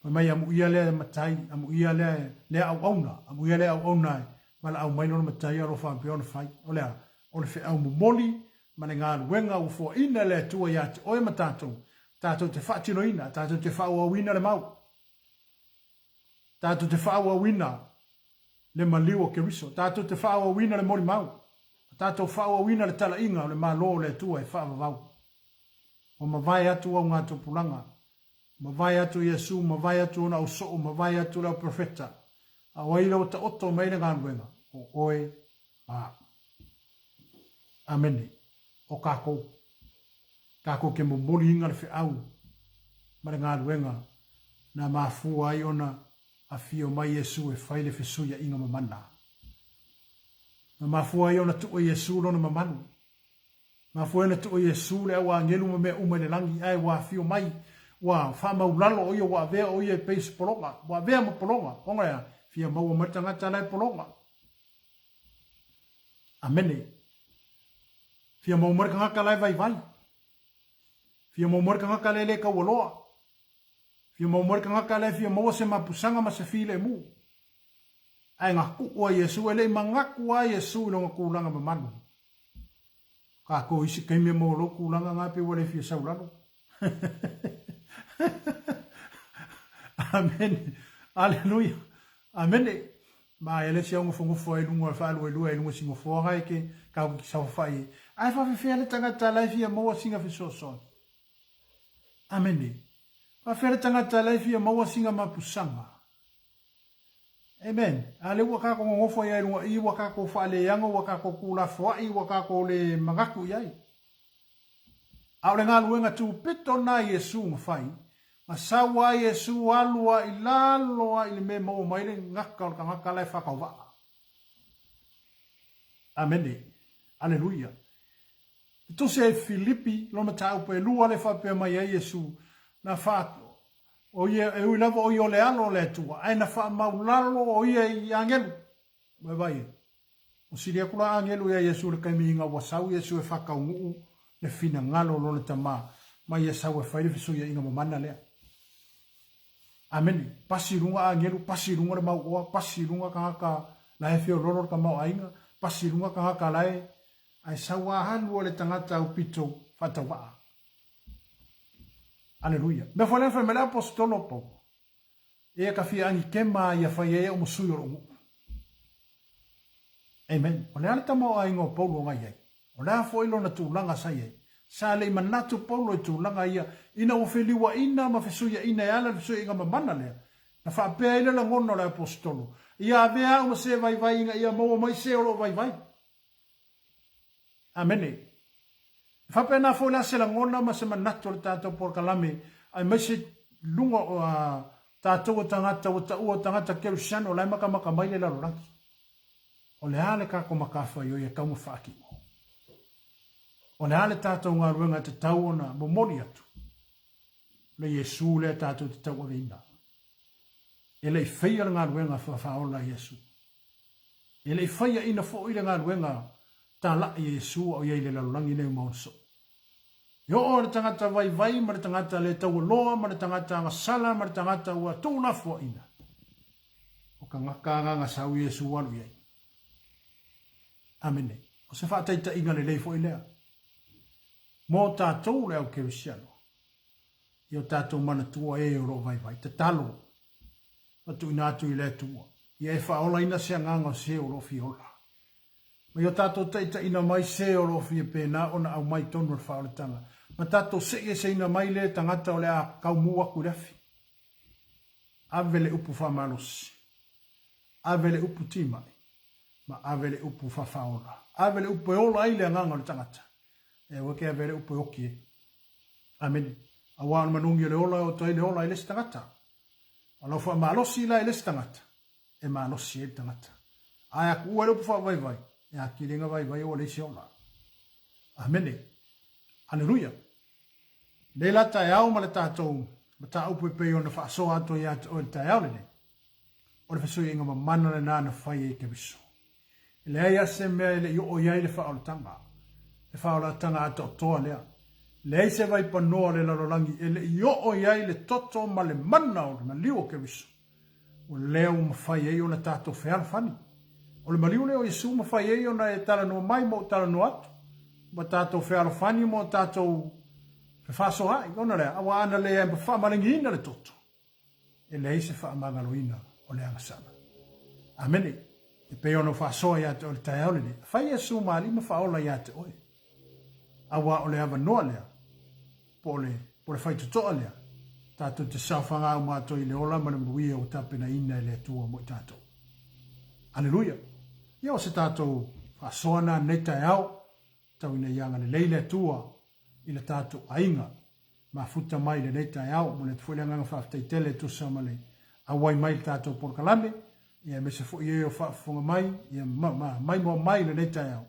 S1: Mai amu ia le matai, amu ia le au auna, amu ia le au auna. Mala au mai no matai aro fa pe ona fai. O le fe au moli, ma le ngā wenga u fo ina le tua ia te oe matatou. Tātou te whaatino ina, tātou te whaua le mau. Tātou te whaua le maliwa ke riso. Tātou te whaua le mori mau. Tātou whaua le tala inga le malo le tua e whaava vau. O mawai atu au ngā tupulanga. Mawai atu Yesu, mawai atu ona usoo, mawai atu leo profeta. A waila o ta oto meile ngā nuenga. O oe, a. Amene. O kākou. Kako ke mo mori inga le fe au. Mare ngā ruenga. Na mafua ai ona a fio mai Yesu e whaile fe suia inga mamana. Na mafua ai ona tua Yesu lona mamanu. Mafua ai ona tua Yesu le awa angelu ma mea umene langi ai wa fio mai. Wa wha maulalo o ia wa vea o ia e peisi polonga. Wa vea ma polonga. Onga ya fia maua matangata lai polonga. Amene. Fia maua marikangaka lai vai. Fia mau morka ngaka lele ka waloa. Fia mau morka ngaka le fia mau se mapusanga ma se file mu. Ai ngā kua Yesu ele mangaku a Yesu lo ngā kulanga mamanu. Ka ko isi kaimea mau lo kulanga ngā pe wale fia saulano. Amen. Aleluia. Amen. Ma ele si au ngofo e lunga falu e lua e lunga singo foa ke ka ki sa fai. Ai fa fia le tangata lai fia mau singa fi so. Amene. Pa fere tangata laifi a maua singa mapusanga. Amen. Ale wakako ngofo ya irunga i wakako fale yango wakako kula foa i wakako le magaku yai. Aure ngā luenga tu pito na Yesu ngafai. Masawa Yesu alua ilaloa ili me mau maile ngaka o ngaka lai whakauwa. Amene. Aleluia. Tu se Filipi lo matau pe lua le fa pe mai Yesu na fato o ye e u lava o yo le alo le tu ai na fa maulalo o ye i angelu me vai o siria kula angelu ya Yesu le kaminga wa sau Yesu e fa ka ngu le fina ngalo lo le tama mai ye sau e fa le fiso ye inga mana le amen pasirunga angelu pasirunga le mau pasirunga ka la e fio lolo ka mau ainga pasirunga ka lai ai sawa hanu le tangata o pito fatawa. Aleluia. Me fole fa mele apostolo po. E ka fi ani kema ia fa ye o musuyo ro. Amen. Ole ala tamo ai ngo Paulo ngai. Ole fo ilo na tulanga sai. Sa le manatu Paulo tulanga ia ina o feliwa ina ma fesuya ina ala fesu inga mamana le. Na fa pe ile la ngono le apostolo. Ia vea o se vai inga ia mo mai se o vai. Amene. Whapena fo la se la ngona ma se manato le tātou por kalame. Ai mai se lunga o tātou o tangata o tangata kelu siano lai maka mai le larorangi. O le hale kako makafa yo ia kaumu whaaki. O le hale tātou ngā ruenga te tau ona momori atu. Le Yesu le tātou te tau o veina. E le whaia ngā ruenga whaola Yesu. E le whaia ina fo ile ngā ruenga ta la Yesu o ye le lalangi nei monso. Yo o le tangata vai ma le tangata le tau loa ma le tangata nga sala ma le tangata ua tūna fo ina. kanga sau Yesu alu ye amene o se fa taita inga le leifo ilea mo tātou leo ke visiano io tātou mana tua e oro vai vai te talo atu ina atu i le tua ia e whaola ina se nganga se oro fiola ma io tātou taita ina mai se oro fie pēna ona au mai tonu ar whaola tanga ma tātou se ina mai le tangata o le a kaumua kurefi avele upu whamalosi avele upu timai ma avele upu whafaola avele upu e ola i le nganga le tangata e wake avele upu e oki amen awan manungi le ola o toi le ola i le tangata alo fa malosi la i le tangata e malosi e tangata aya ku uere upu vai vai e a kiringa vai vai o le si ola amen aleluia le la tai au ma le tātou ma tā upu e pei ona whaasoa ato i ato o le tai au le ne o le whasui inga ma mana le nāna whai e ke viso le ai ase mea le i o iai le whaolotanga le whaolotanga ato toa lea le ai se vai panoa le lalolangi e le i o iai le toto ma le mana o le maliu o ke viso o leo ma whai e o na tātou wheala whani o le maliu leo Yesu ma whai e o na e tala no mai mo tala no atu ma tātou wheala whani mo tātou whaaso ai ona lea awa ana le e mwha marangi ina le toto e le ai se wha amangalo ina o le angasana amene e pe ono whaasoa ia te o le tai aule ne whai Yesu ma lima whaola ia te oe awa o le awa noa lea po le whai tutoa lea tātou te sauwhanga o mātou i le ola mana mruia o tapena ina e le atua mo i tātou aleluia ia o se tātou whaasoa na nei tai au tau ina ianga le leile atua i le tātou ainga ma futa mai le nei tai au mo le tuwelanga whaafitai tele tu samale awai mai le tātou porkalame ia me se fo ia o whaafonga mai ia mai mo mai le nei tai au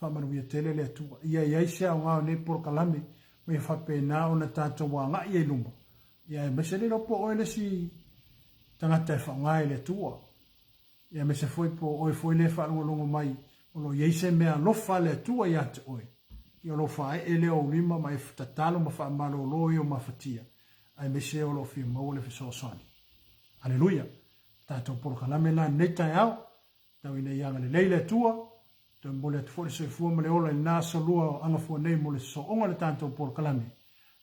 S1: whaamanu ia tele le atua ia iaisia o ngā nei porkalame me whape nā o na tātou wa ngā ia ilumba ia me se le ropo oe le si tangata e whaongai le atua ia me se foi po oe foi le whaalunga mai o lo iaise mea lofa le atua ia te oe ia lo fae e leo lima ma e tatalo ma fa malo lo io ma fatia ai me se o lo fi mo le fiso soni aleluia tato por kalame la neta au tau ina ia le leile tua to mole te fo se fu mo le ola na so lua anga fo nei mo le so onga le tanto por kalame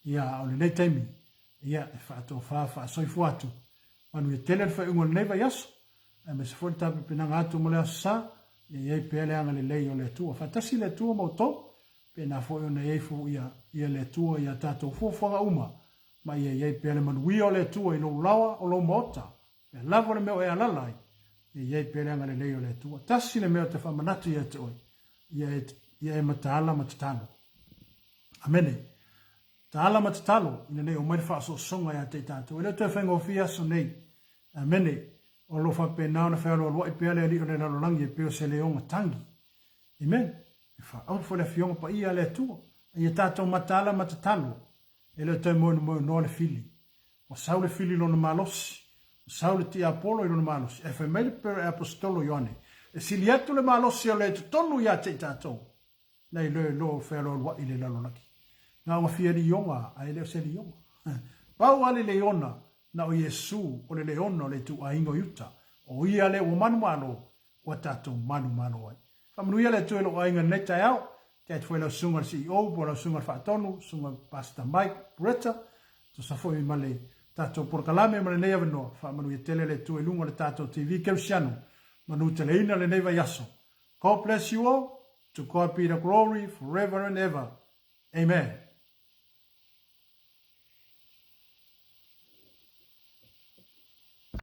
S1: ia o le neta mi ia e fa to fa so fu atu manu e tele fa un neva yaso ai me se fo tape pina ngatu mo le sa ia e pele anga le leile o le tua fa tasi le tua mo to pena fo ona e fu ia le tua ia tato fo fonga uma ma ia pele man wi o le tua i lo lawa o lo mota e lava le meo e alalai ia pele anga le le tua tasi le meo te fa manatu ia te oi ia e matala matatalo amene taala matatalo ina nei o mai fa so songa ia te tato ele te fengo fia so nei amene o lo fa pena na fa lo i pele ali o le langi e pe se le onga tangi amen fa au fo le fiong pa ia le tu ia tato matala matatalo ele te mo no le fili o sau le fili lo no malos o sau le ti apolo lo no malos e fa mele per apostolo Ioane e siliato le malos ia le tonu ia te tato nei le lo fa lo wa ile la laki na o fieri yonga ai le se yonga pa wale le ona na o Yesu o le leona le tu aingo yuta o ia le o manu o tato manu ai Pamnuia le tuelo ainga neta au, te foi lo sunga CEO, po lo sunga fatonu, sunga pasta Mike Bretta, to sa foi male tato por kalame male nei aveno, fa manuia tele le tu lunga le tato TV Kelsiano, manu tele ina le neva yaso. God bless you all, to God be the glory forever and ever. Amen.